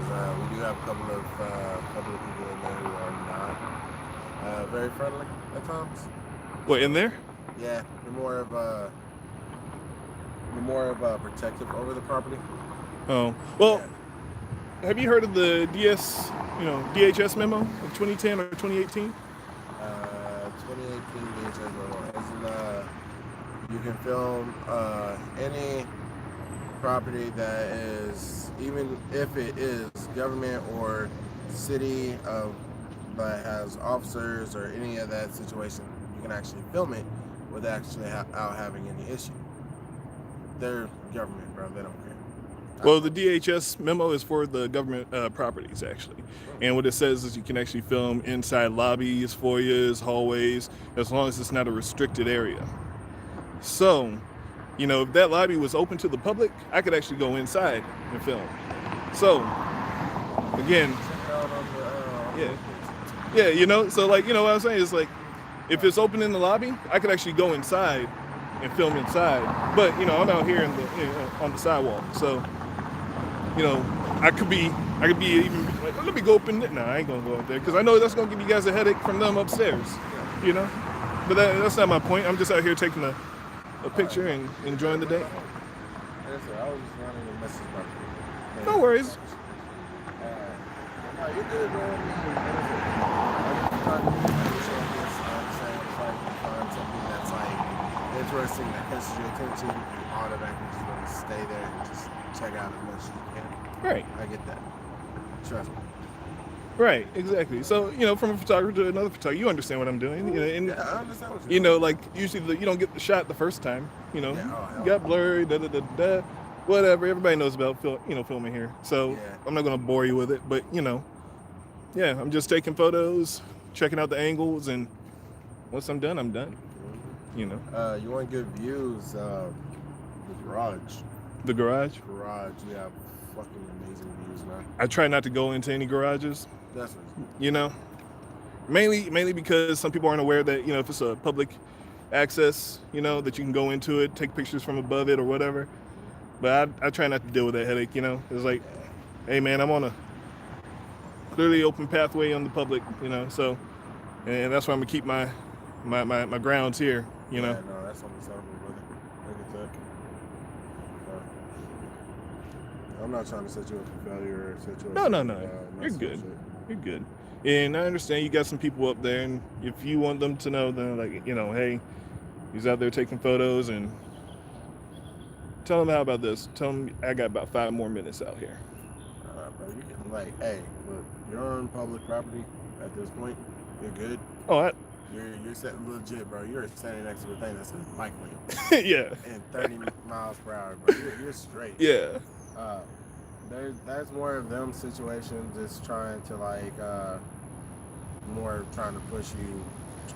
Because we do have a couple of people in there who are not very friendly at times. What, in there? Yeah, they're more of protective over the property. Oh, well, have you heard of the DHS memo of 2010 or 2018? 2018 DHS memo. You can film any property that is, even if it is government or city that has officers or any of that situation, you can actually film it without actually out having any issue. They're government, bro. They don't care. Well, the DHS memo is for the government properties, actually. And what it says is you can actually film inside lobbies, foyers, hallways, as long as it's not a restricted area. So, you know, if that lobby was open to the public, I could actually go inside and film. So, again, Check it out on the, yeah. Yeah, you know, so like, you know what I'm saying? It's like, if it's open in the lobby, I could actually go inside and film inside. But, you know, I'm out here on the sidewalk. So, you know, I could be even like, let me go open it. No, I ain't gonna go up there because I know that's gonna give you guys a headache from them upstairs, you know. But that's not my point. I'm just out here taking a picture and enjoying the day. Yes, sir. I was just running a message about you. No worries. No, you're good, bro. I understand. It's like you find something that's like interesting that catches your attention, you automatically just want to stay there and just check out as much as you can. Right. I get that. Trust me. Right. Exactly. So, you know, from a photographer to another photographer, you understand what I'm doing. You know, and Yeah, I understand what you're you know, like usually you don't get the shot the first time. You know, Yeah, oh, hell you got blurry, whatever. Everybody knows about filming here. So Yeah. I'm not gonna bore you with it, but you know, yeah, I'm just taking photos, checking out the angles, and once I'm done, I'm done. You know, You want good views? The garage. the garage. You have fucking amazing views, man. I try not to go into any garages. That's what You know, mainly because some people aren't aware that, you know, if it's a public access, you know, that you can go into it, take pictures from above it or whatever. But I try not to deal with that headache, you know. It's like, hey man, I'm on a clearly open pathway on the public, you know. So, and that's why I'm gonna keep my grounds here, you know. Yeah, no, that's understandable, brother. Look at that. I'm not trying to set you up for failure or set you up. No. for, You're messing good. with shit. You're good. And I understand you got some people up there, and if you want them to know, then like, you know, hey, he's out there taking photos, and tell them how about this. Tell them I got about 5 more minutes out here. Bro, you can hey, look, you're on public property at this point. You're good. Oh, You're setting legit, bro. You're standing next to a thing that says bike lane yeah, and 30 miles per hour, bro. You're straight. yeah, That's more of them situations, just trying to more trying to push you.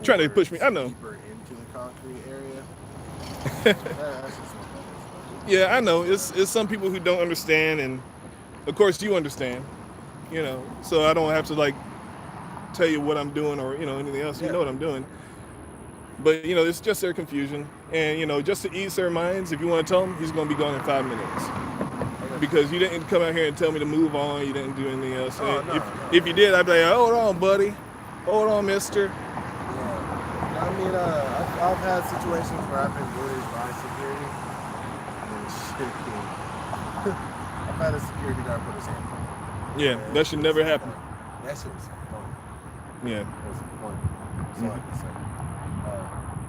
Trying to push me, I know. Deeper into the concrete area. That's just what that is. Yeah, I know. It's some people who don't understand, and of course you understand. So I don't have to like tell you what I'm doing or anything else. You know what I'm doing. But it's just their confusion, and just to ease their minds, if you want to tell him, he's going to be gone in 5 minutes. Because you didn't come out here and tell me to move on. You didn't do anything else. If you did, I'd be like, hold on, buddy. Hold on, mister. Yeah. I mean, I've had situations where I've been bullied by security. And shit. I've had a security guard put his hand on me. Yeah, that should never happen. That shit was fun. Yeah. It was fun. So I can say.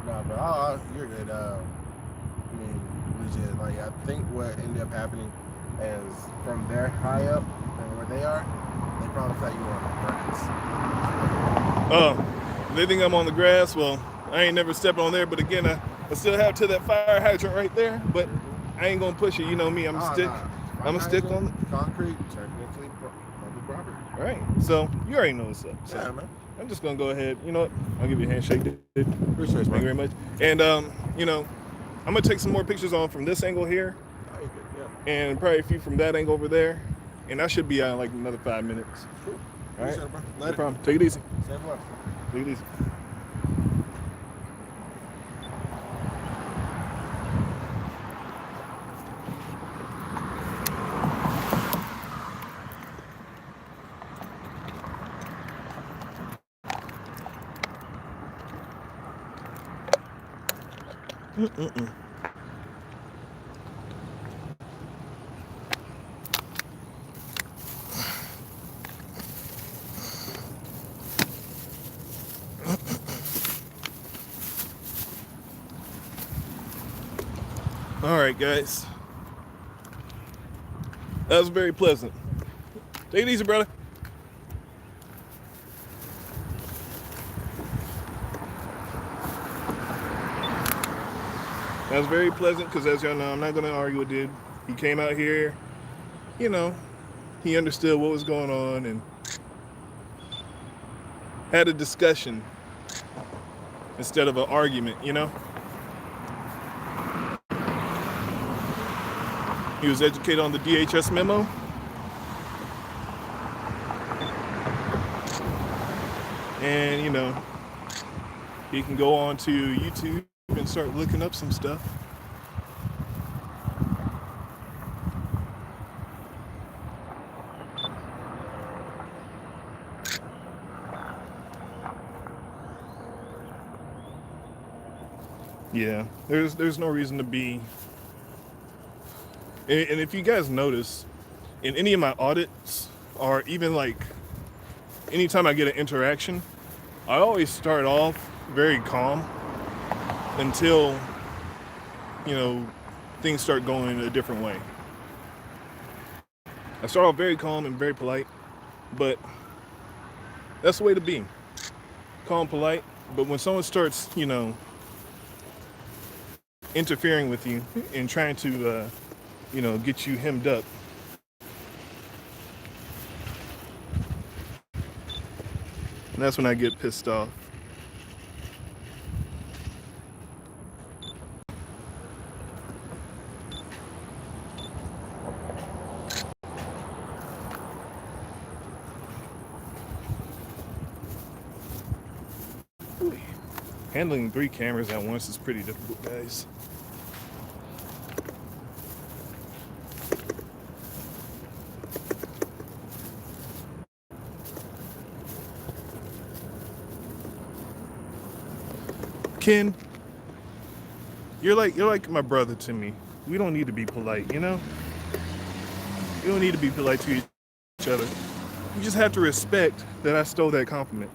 No, but you're good. I mean, legit. Like, I think what ended up happening is from there high up and where they are, they probably thought you were on the grass. They think I'm on the grass. Well, I ain't never stepping on there, but again, I still have to that fire hydrant right there, but I ain't gonna push it. You know me, I'm a stick. I'm a stick on concrete, technically public property. All right, so you already know what's up. So Yeah, man. I'm just gonna go ahead. You know what? I'll give you a handshake, dude. Appreciate it, Thank you very much. And I'm gonna take some more pictures on from this angle here, and probably a few from that angle over there, and I should be out in like another 5 minutes. Cool. All right, Appreciate it, bro. no Later. problem. Take it easy. Same love. Take it easy. All right, guys. That was very pleasant. Take it easy, brother. That was very pleasant because, as y'all know, I'm not going to argue with dude. He came out here, he understood what was going on and had a discussion instead of an argument, He was educated on the DHS memo. And, he can go on to YouTube and start looking up some stuff. Yeah, there's no reason to be. And if you guys notice, in any of my audits, or even like anytime I get an interaction, I always start off very calm until, things start going a different way. I start off very calm and very polite, but that's the way to be. Calm, polite, but when someone starts, interfering with you and trying to, get you hemmed up, and that's when I get pissed off. Handling 3 cameras at once is pretty difficult, guys. Ken, you're like my brother to me. We don't need to be polite, We don't need to be polite to each other. You just have to respect that I stole that compliment.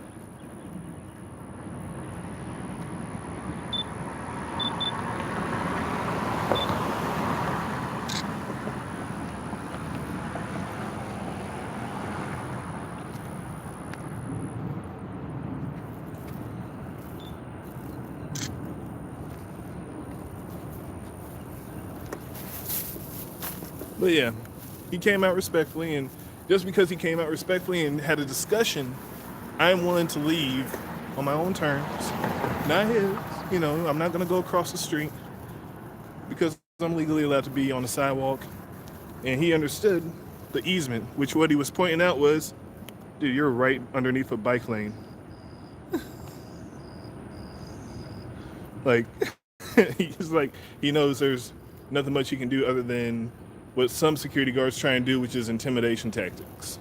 But yeah, he came out respectfully, and just because he came out respectfully and had a discussion I'm willing to leave on my own terms, not his. You know, I'm not gonna go across the street because I'm legally allowed to be on the sidewalk. And he understood the easement, which what he was pointing out was, dude, you're right underneath a bike lane. Like, he's like, he knows there's nothing much he can do other than what some security guards try and do, which is intimidation tactics.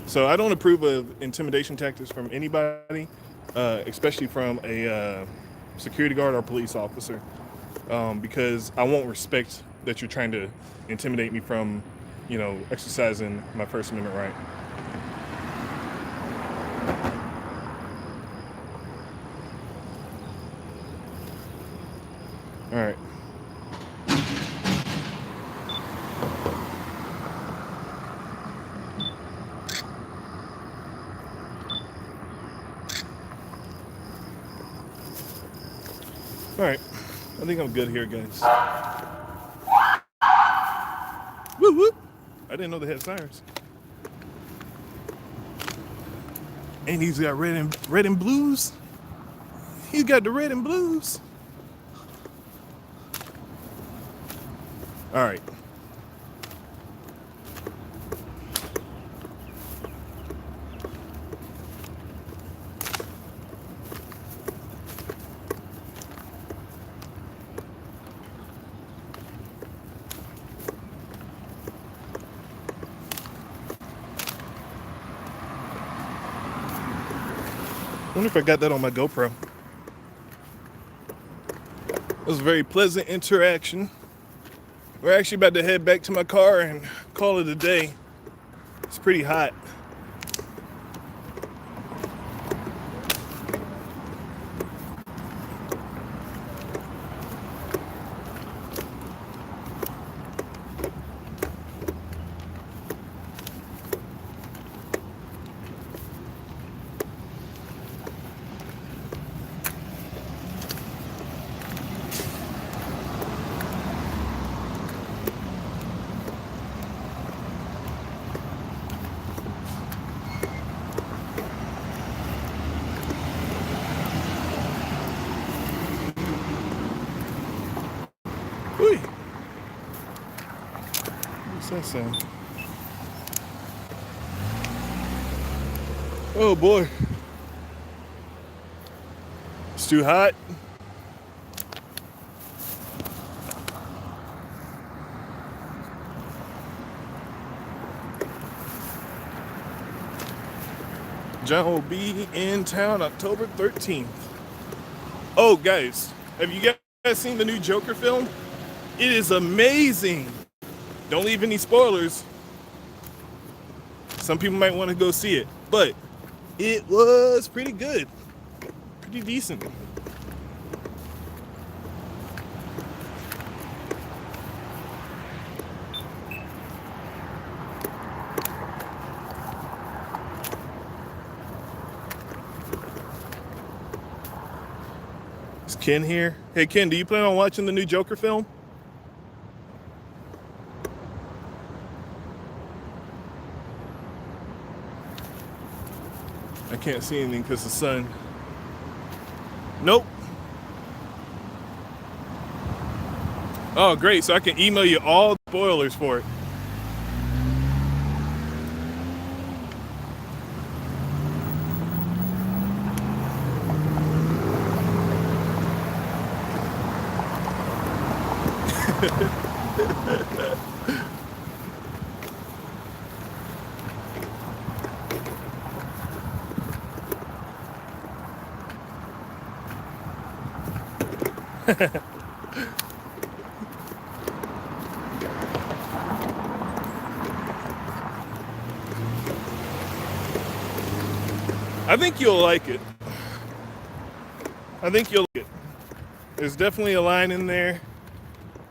So I don't approve of intimidation tactics from anybody, especially from a security guard or police officer, because I won't respect that you're trying to intimidate me from, you know, exercising my First Amendment right. All right. All right. I think I'm good here, guys. Woo woo! I didn't know they had sirens. And he's got red and blues. He's got the red and blues. All right. I wonder if I got that on my GoPro. It was a very pleasant interaction. We're actually about to head back to my car and call it a day. It's pretty hot. Whee! What's that sound? Oh boy. It's too hot. John will be in town October 13th. Oh, guys, have you guys seen the new Joker film? It is amazing. Don't leave any spoilers. Some people might want to go see it, but it was pretty good. Pretty decent. Is Ken here? Hey, Ken, do you plan on watching the new Joker film? I can't see anything because the sun. Nope. Oh, great. So I can email you all the spoilers for it. I think you'll like it. I think you'll like it. There's definitely a line in there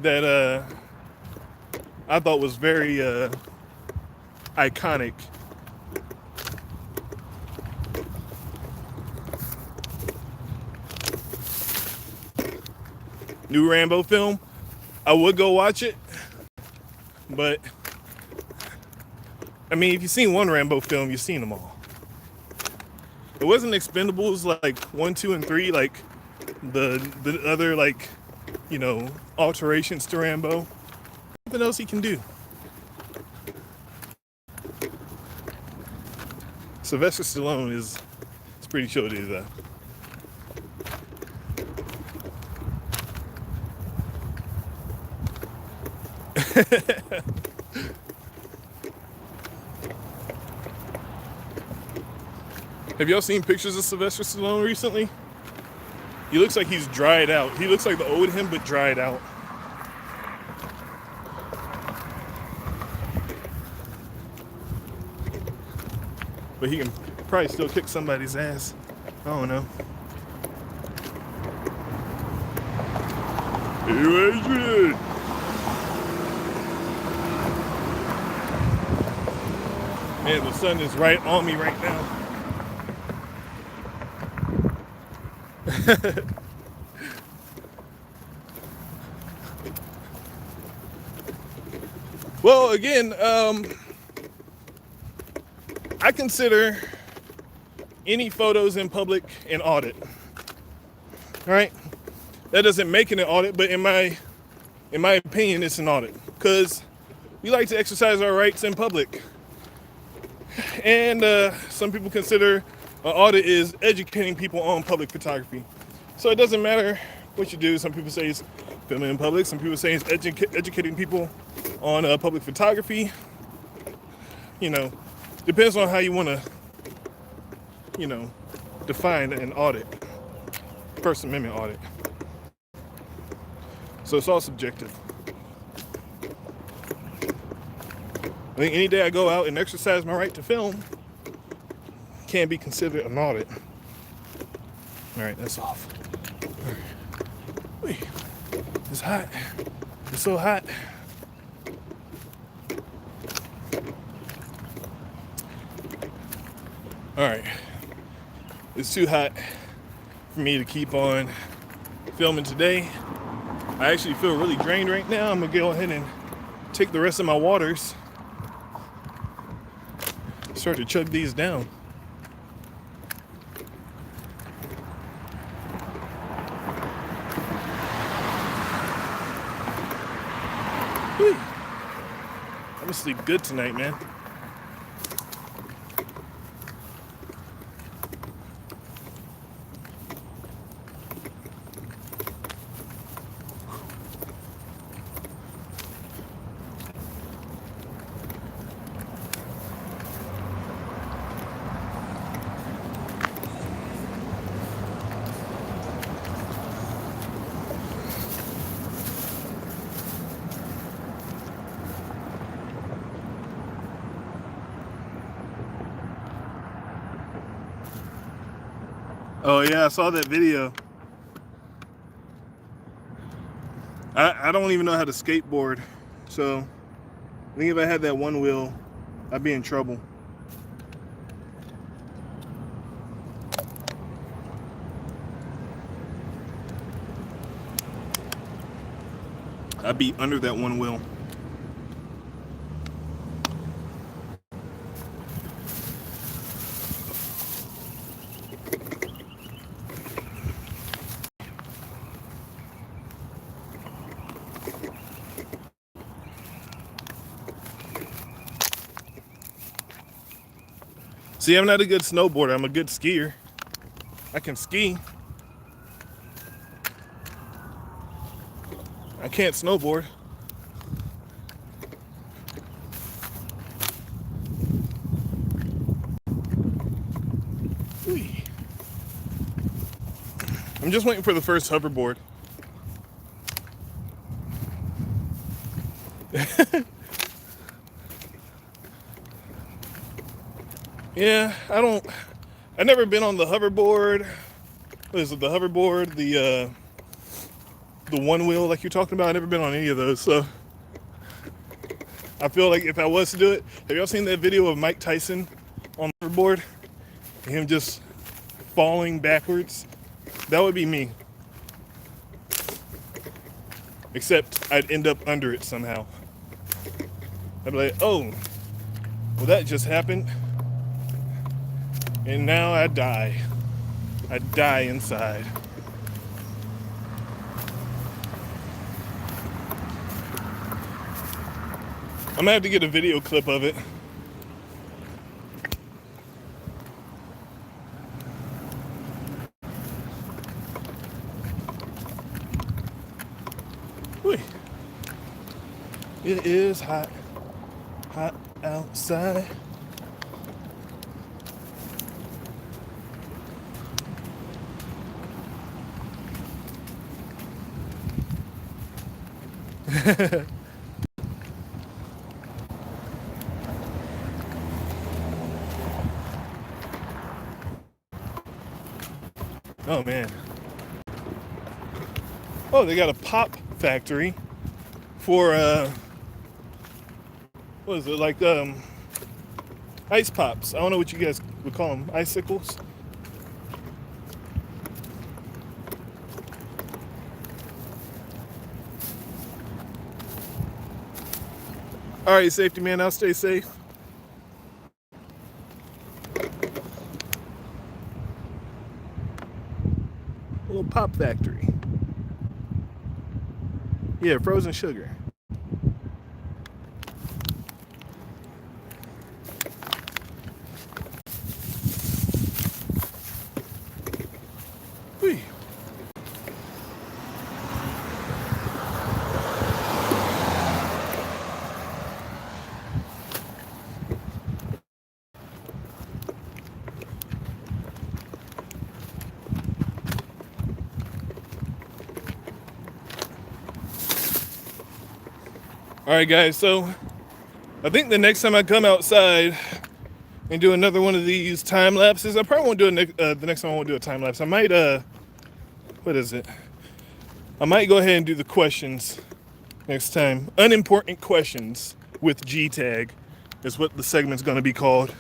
that I thought was very iconic. New Rambo film. I would go watch it, but I mean, if you've seen one Rambo film, you've seen them all. It wasn't Expendables like 1, 2, and 3, like the other like, alterations to Rambo. Nothing else he can do. Sylvester Stallone is pretty chill to do that. Have y'all seen pictures of Sylvester Stallone recently? He looks like he's dried out. He looks like the old him, but dried out. But he can probably still kick somebody's ass. I don't know. Hey, Adrian! Man, the sun is right on me right now. Well, again, I consider any photos in public an audit. All right? That doesn't make it an audit, but in my opinion, it's an audit because we like to exercise our rights in public. And some people consider an audit is educating people on public photography. So it doesn't matter what you do. Some people say it's filming in public. Some people say it's educating people on public photography. Depends on how you want to, define an audit, First Amendment audit. So it's all subjective. I think any day I go out and exercise my right to film can be considered an audit. All right, that's off. Wait, it's hot. It's so hot. All right, it's too hot for me to keep on filming today. I actually feel really drained right now. I'm gonna go ahead and take the rest of my waters. Start to chug these down. Whew. I'm gonna sleep good tonight, man. Oh yeah, I saw that video. I don't even know how to skateboard, so I think if I had that one wheel, I'd be in trouble. I'd be under that one wheel. See, I'm not a good snowboarder. I'm a good skier. I can ski. I can't snowboard. Whee. I'm just waiting for the first hoverboard. Yeah, I've never been on the hoverboard. What is it, the hoverboard, the one wheel like you're talking about? I've never been on any of those, so I feel like if I was to do it, have y'all seen that video of Mike Tyson on the hoverboard? Him just falling backwards? That would be me. Except I'd end up under it somehow. I'd be like, oh, Well, that just happened. And now I die. I die inside. I'm gonna have to get a video clip of it. Whee. It is hot. Hot outside. Oh man. Oh, they got a pop factory for what is it, like ice pops. I don't know what you guys would call them, icicles. All right, safety man, I'll stay safe. A little pop factory. Yeah, frozen sugar. Whee. All right, guys, so I think the next time I come outside and do another one of these time lapses, I probably won't do it the next time I won't do a time lapse. I might, what is it? I might go ahead and do the questions next time. Unimportant questions with G tag is what the segment's gonna be called.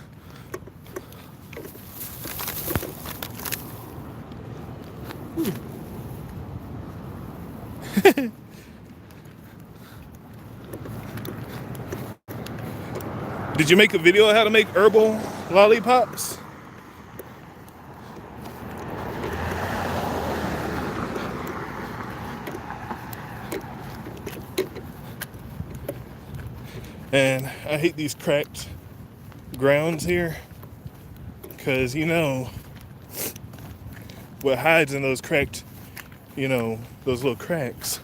Did you make a video on how to make herbal lollipops? And I hate these cracked grounds here because you know what hides in those cracked, those little cracks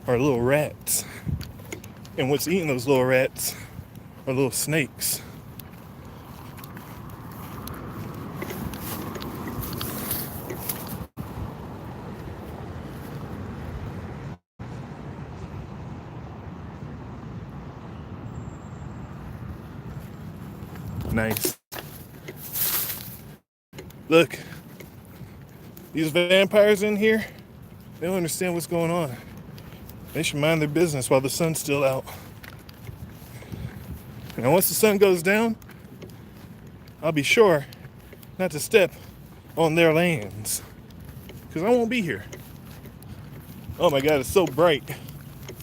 are little rats. And what's eating those little rats are little snakes. Nice. Look, these vampires in here, they don't understand what's going on. They should mind their business while the sun's still out. And once the sun goes down, I'll be sure not to step on their lands, because I won't be here. Oh my God, it's so bright.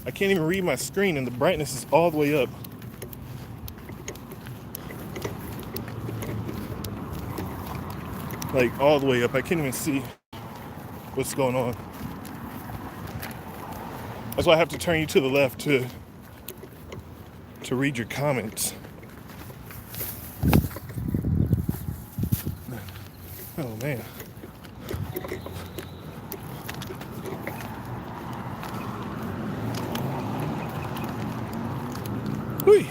I can't even read my screen and the brightness is all the way up. Like all the way up. I can't even see what's going on. That's why I have to turn you to the left to read your comments. Oh man. Whee.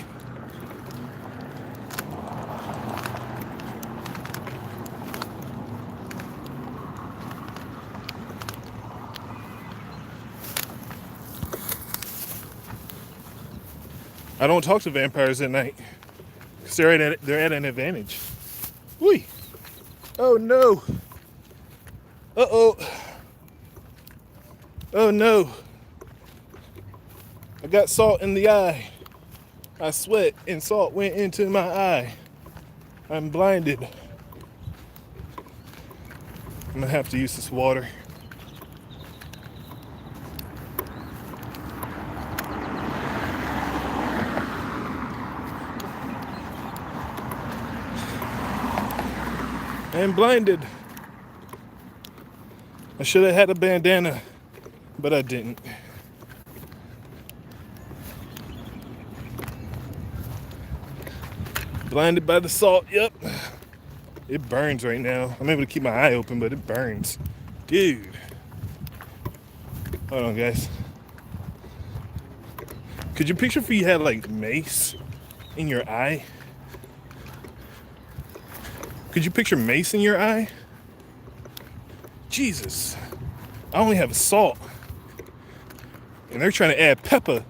I don't talk to vampires at night because they're at an advantage. Whee! Oh no! Uh-oh! Oh no! I got salt in the eye. I sweat and salt went into my eye. I'm blinded. I'm gonna have to use this water. I am blinded. I should have had a bandana, but I didn't. Blinded by the salt, yep. It burns right now. I'm able to keep my eye open, but it burns. Dude. Hold on, guys. Could you picture if you had like mace in your eye? Could you picture mace in your eye? Jesus. I only have salt. And they're trying to add pepper.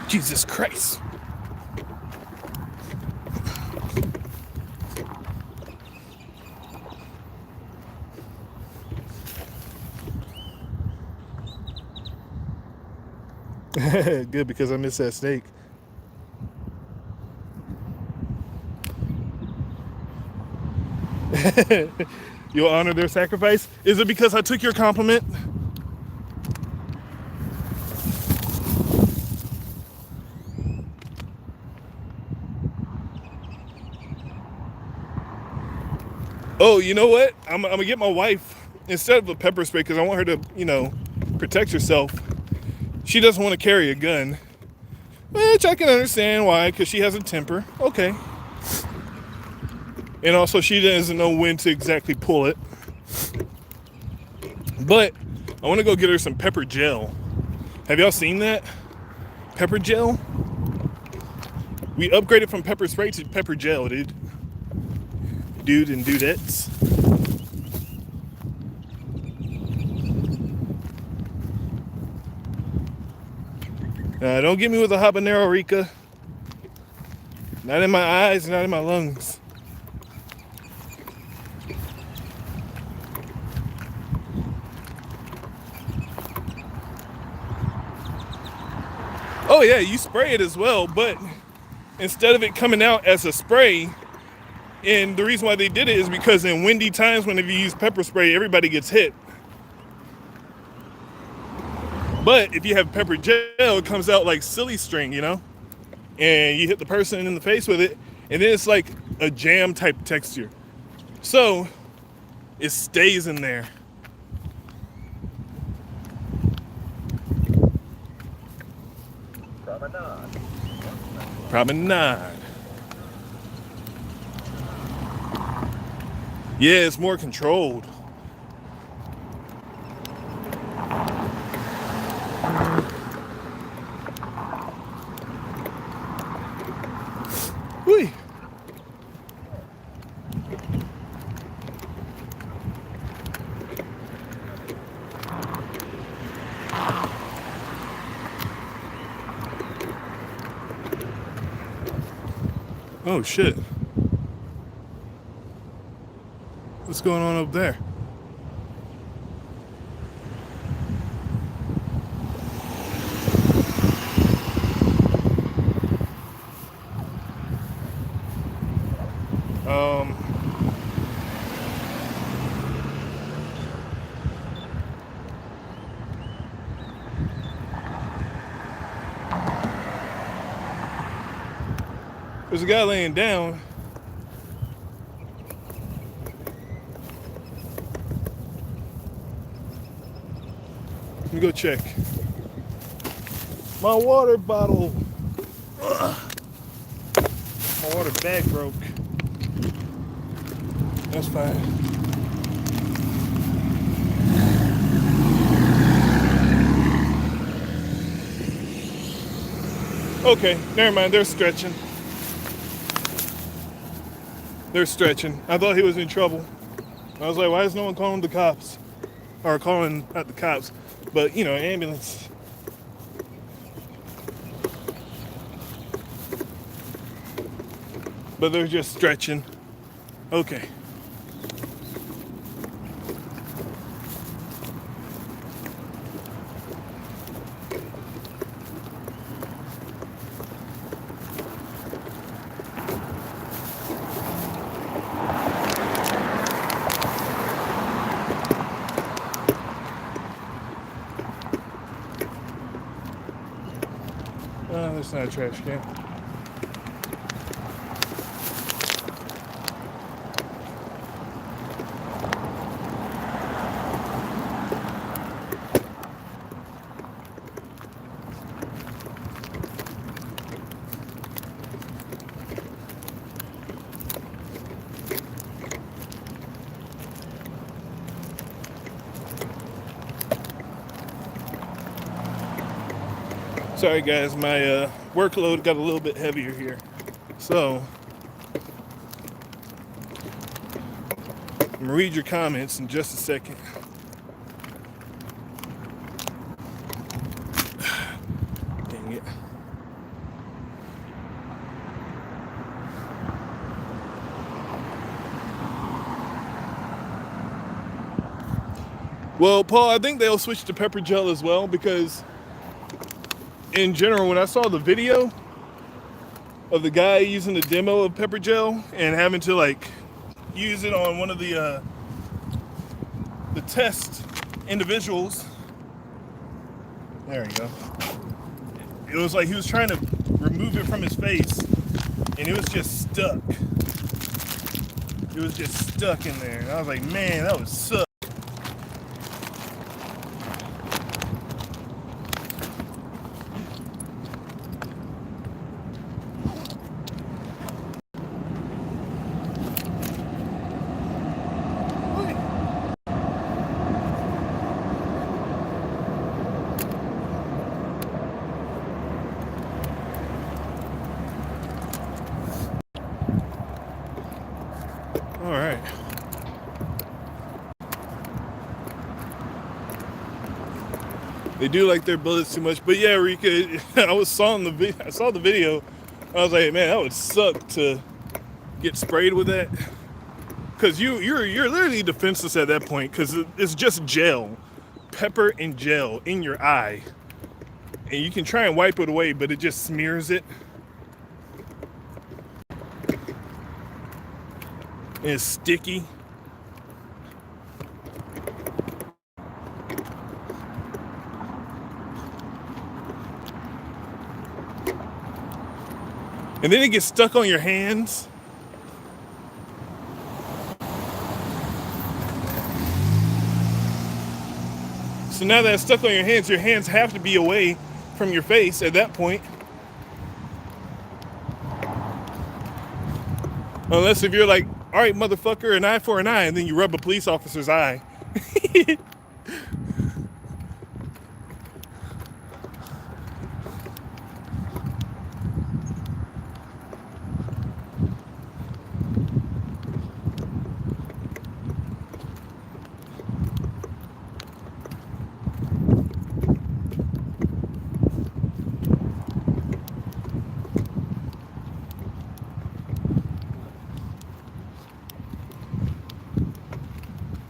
Jesus Christ. Good, because I missed that snake. You'll honor their sacrifice? Is it because I took your compliment? Oh, you know what? I'm gonna get my wife, instead of a pepper spray, because I want her to, protect herself. She doesn't want to carry a gun, which I can understand why, because she has a temper. Okay. And also, she doesn't know when to exactly pull it. But I want to go get her some pepper gel. Have y'all seen that? Pepper gel? We upgraded from pepper spray to pepper gel, dude. Dude and dudettes. Don't get me with a habanero, Rika. Not in my eyes, not in my lungs. Oh yeah, you spray it as well, but instead of it coming out as a spray, and the reason why they did it is because in windy times, whenever you use pepper spray, everybody gets hit. But if you have pepper gel, it comes out like silly string, and you hit the person in the face with it, and then it's like a jam type texture. So it stays in there. Promenade. Yeah, it's more controlled. Whee. Oh shit. What's going on up there? There's a guy laying down. Let me go check. My water bottle. Ugh. My water bag broke. That's fine. Okay, never mind. They're stretching. They're stretching. I thought he was in trouble. I was like, why is no one calling the cops? Or calling, not the cops, but, ambulance. But they're just stretching. Okay. That's not a trash can. Sorry guys, my workload got a little bit heavier here. So, I'm gonna read your comments in just a second. Dang it. Well, Paul, I think they'll switch to pepper gel as well because in general, when I saw the video of the guy using the demo of pepper gel and having to like use it on one of the test individuals, there you go. It was like he was trying to remove it from his face, and it was just stuck. It was just stuck in there, and I was like, man, that would suck. All right. They do like their bullets too much, but yeah, Rika, I saw the video. I was like, man, that would suck to get sprayed with that, because you're literally defenseless at that point, because it's just gel, pepper and gel in your eye, and you can try and wipe it away, but it just smears it. And it's sticky. And then it gets stuck on your hands. So now that it's stuck on your hands have to be away from your face at that point. Unless if you're like, all right, motherfucker, an eye for an eye, and then you rub a police officer's eye.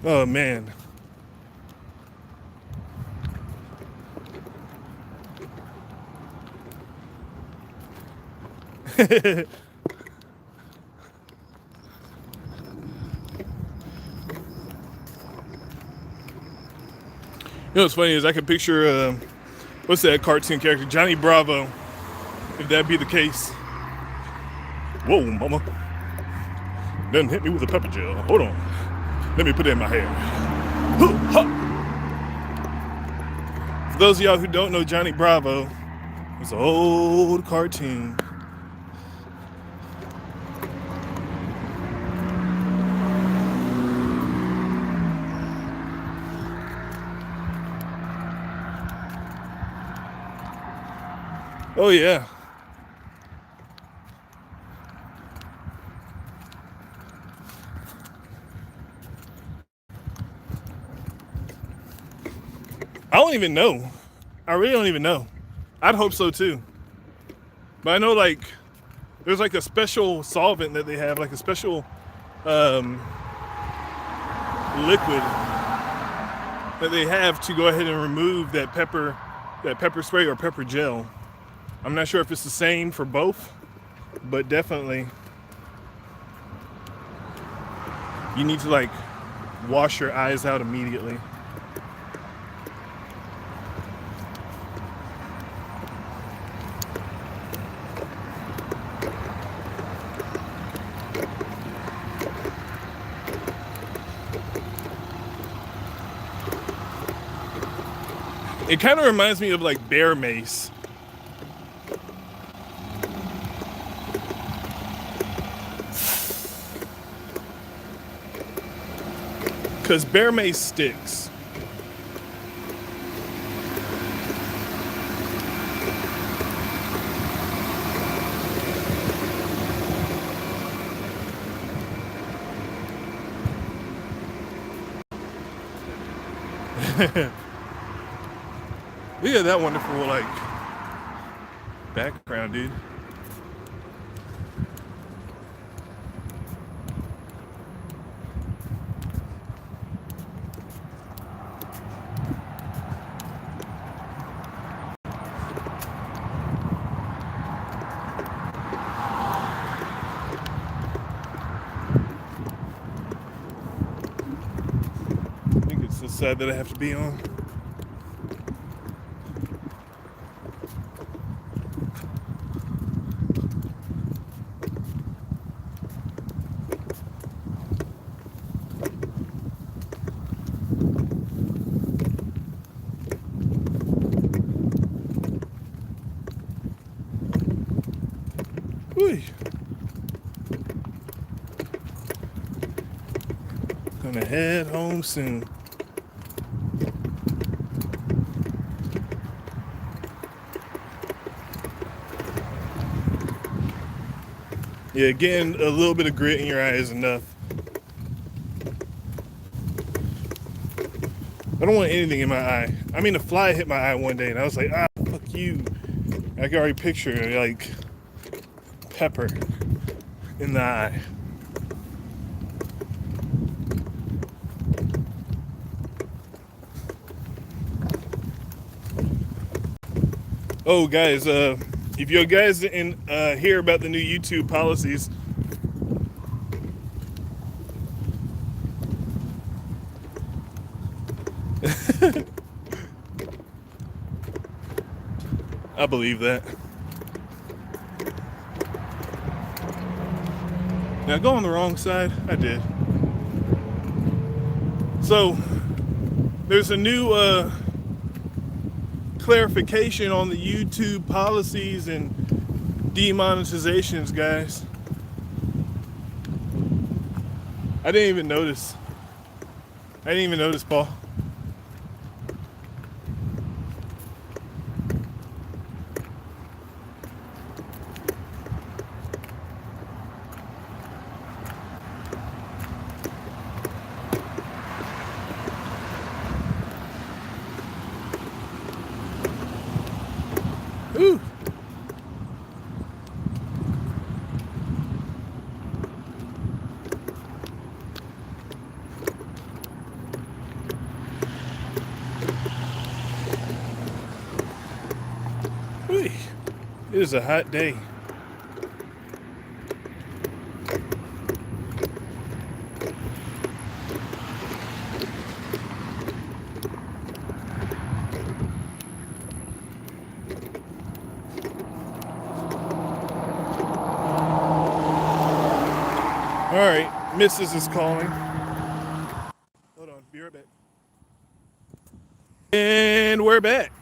Oh, man. You know what's funny is I can picture, what's that cartoon character? Johnny Bravo, if that be the case. Whoa, mama. Doesn't hit me with a pepper gel. Hold on. Let me put it in my hair. For those of y'all who don't know Johnny Bravo, it's an old cartoon. Oh yeah. I don't even know. I really don't even know. I'd hope so too. But I know like there's like a special solvent that they have, like a special liquid that they have to go ahead and remove that pepper spray or pepper gel. I'm not sure if it's the same for both, but definitely you need to like wash your eyes out immediately. It kind of reminds me of like bear mace. Because bear mace sticks. Look at that wonderful like background, dude. I think it's the side that I have to be on. Whee. Gonna head home soon. Yeah, getting a little bit of grit in your eye is enough. I don't want anything in my eye. I mean, a fly hit my eye one day and I was like, ah, fuck you. I can already picture like pepper in the eye. Oh, guys, if you guys didn't hear about the new YouTube policies, I believe that. Did I go on the wrong side? I did. So, there's a new clarification on the YouTube policies and demonetizations, guys. I didn't even notice. Paul. Ooh. Ooh. It is a hot day. All right, Mrs. is calling. Hold on, be right back. And we're back.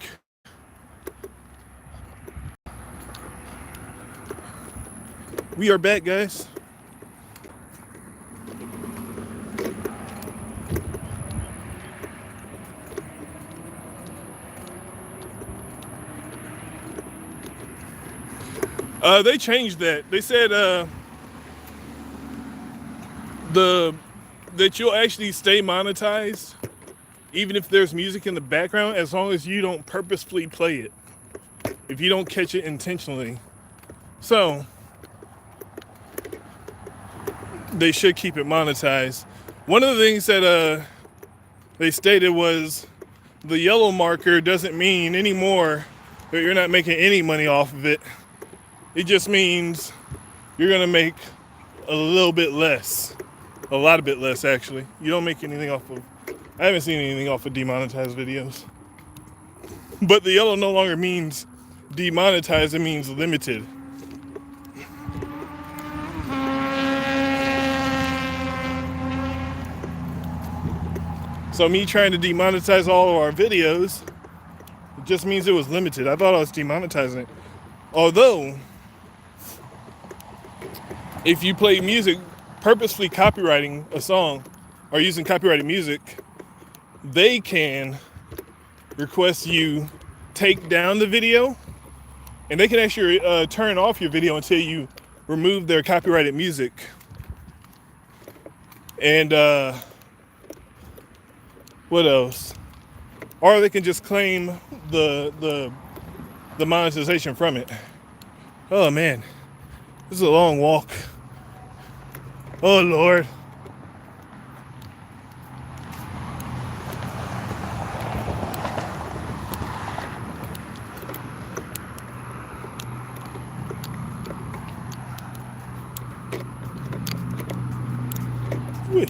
We are back, guys. They changed that. They said that you'll actually stay monetized even if there's music in the background, as long as you don't purposefully play it, if you don't catch it intentionally. So they should keep it monetized. One of the things that they stated was the yellow marker doesn't mean anymore that you're not making any money off of it. It just means you're gonna make a little bit less. A lot of bit less, actually. You don't make anything off of... I haven't seen anything off of demonetized videos. But the yellow no longer means demonetized, it means limited. So me trying to demonetize all of our videos just means it was limited. I thought I was demonetizing it. Although, if you play music purposefully copywriting a song or using copyrighted music, they can request you take down the video, and they can actually turn off your video until you remove their copyrighted music. And what else? Or they can just claim the monetization from it. Oh man, this is a long walk. Oh Lord. Whee.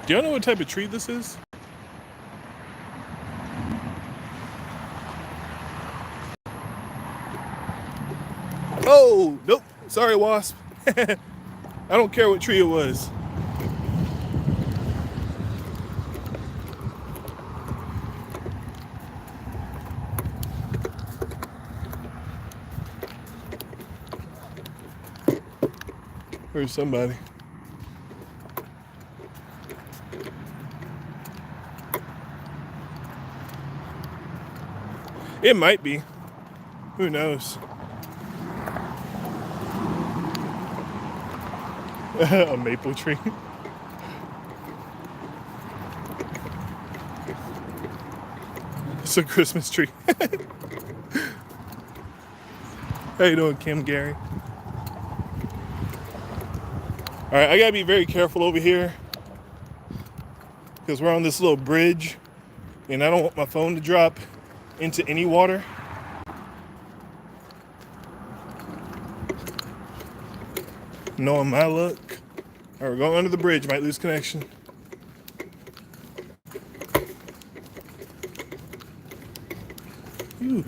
Do y'all know what type of tree this is? Oh, nope. Sorry, wasp. I don't care what tree it was. There's somebody. It might be. Who knows? A maple tree. It's a Christmas tree. How you doing, Kim Gary? All right, I gotta be very careful over here because we're on this little bridge and I don't want my phone to drop into any water. Knowing my luck. All right, we're going under the bridge, might lose connection. Ooh.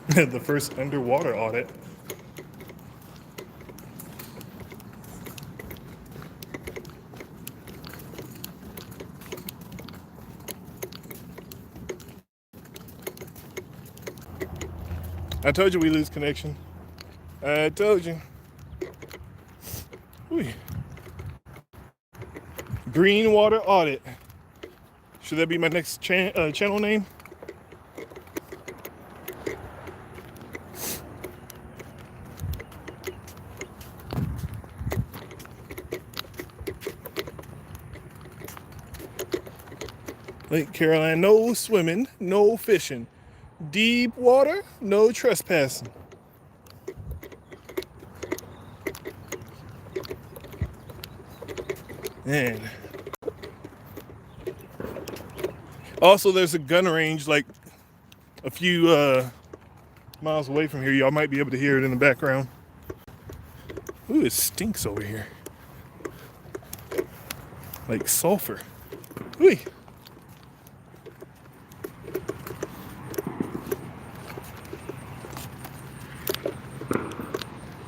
The first underwater audit. I told you we lose connection. I told you. Ooh. Green water audit. Should that be my next channel name? Lake Caroline, no swimming, no fishing. Deep water, no trespassing. Man. Also, there's a gun range like a few miles away from here. Y'all might be able to hear it in the background. Ooh, it stinks over here. Like sulfur. Ooh.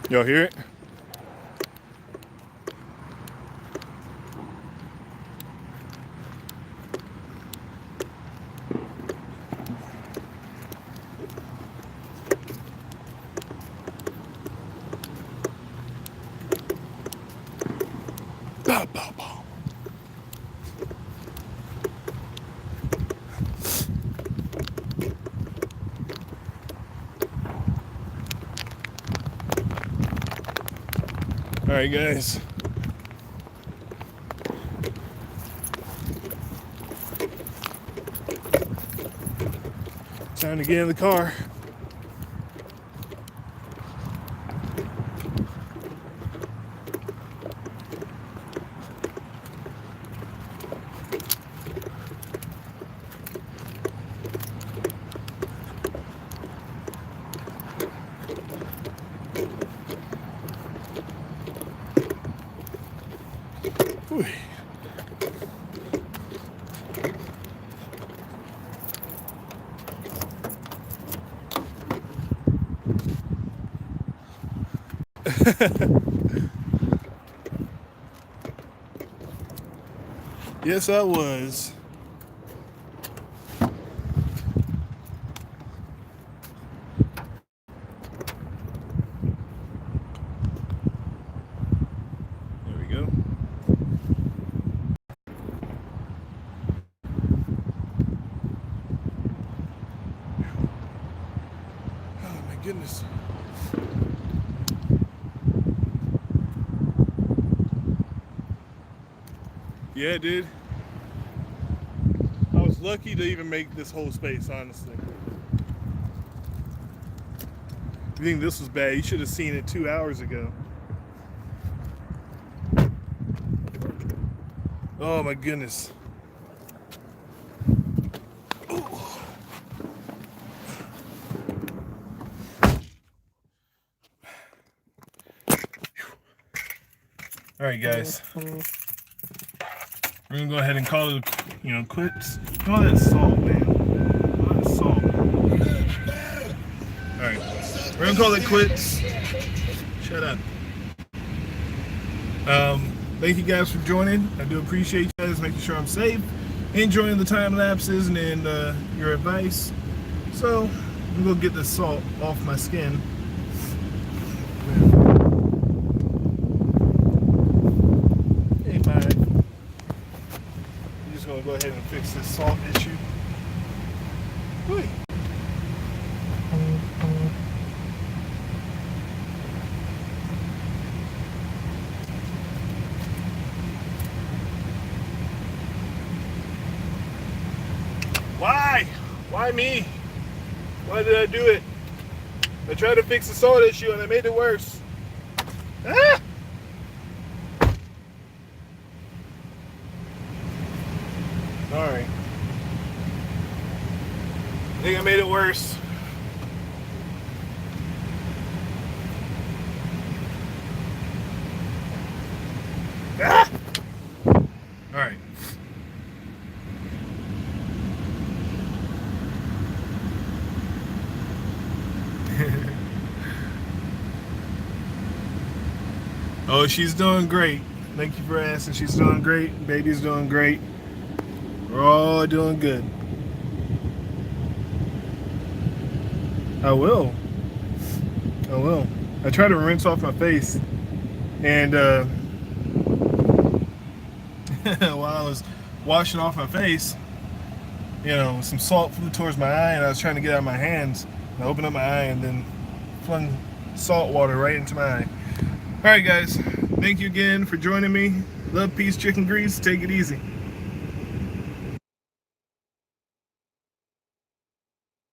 Y'all hear it? Bow, bow, bow. All right, guys. Time to get in the car. Yes, I was. There we go. Oh my goodness. Yeah, dude. I was lucky to even make this whole space, honestly. You think this was bad? You should have seen it 2 hours ago. Oh my goodness. Ooh. All right, guys. We're gonna go ahead and call it, quits. All that salt, man. All that salt. All right, we're gonna call it quits. Shut up. Thank you guys for joining. I do appreciate you guys making sure I'm safe, enjoying the time lapses and your advice. So I'm gonna get this salt off my skin. Hey, bye. I'm just gonna go ahead and fix this salt issue. Whee. Why? Why me? Why did I do it? I tried to fix the salt issue and I made it worse. Ah! Sorry. I think I made it worse. Ah! All right. Oh, she's doing great. Thank you for asking. She's doing great. Baby's doing great. We're all doing good. I will. I will. I try to rinse off my face, and while I was washing off my face, some salt flew towards my eye, and I was trying to get it out of my hands. I opened up my eye and then flung salt water right into my eye. All right, guys. Thank you again for joining me. Love, peace, chicken grease. Take it easy.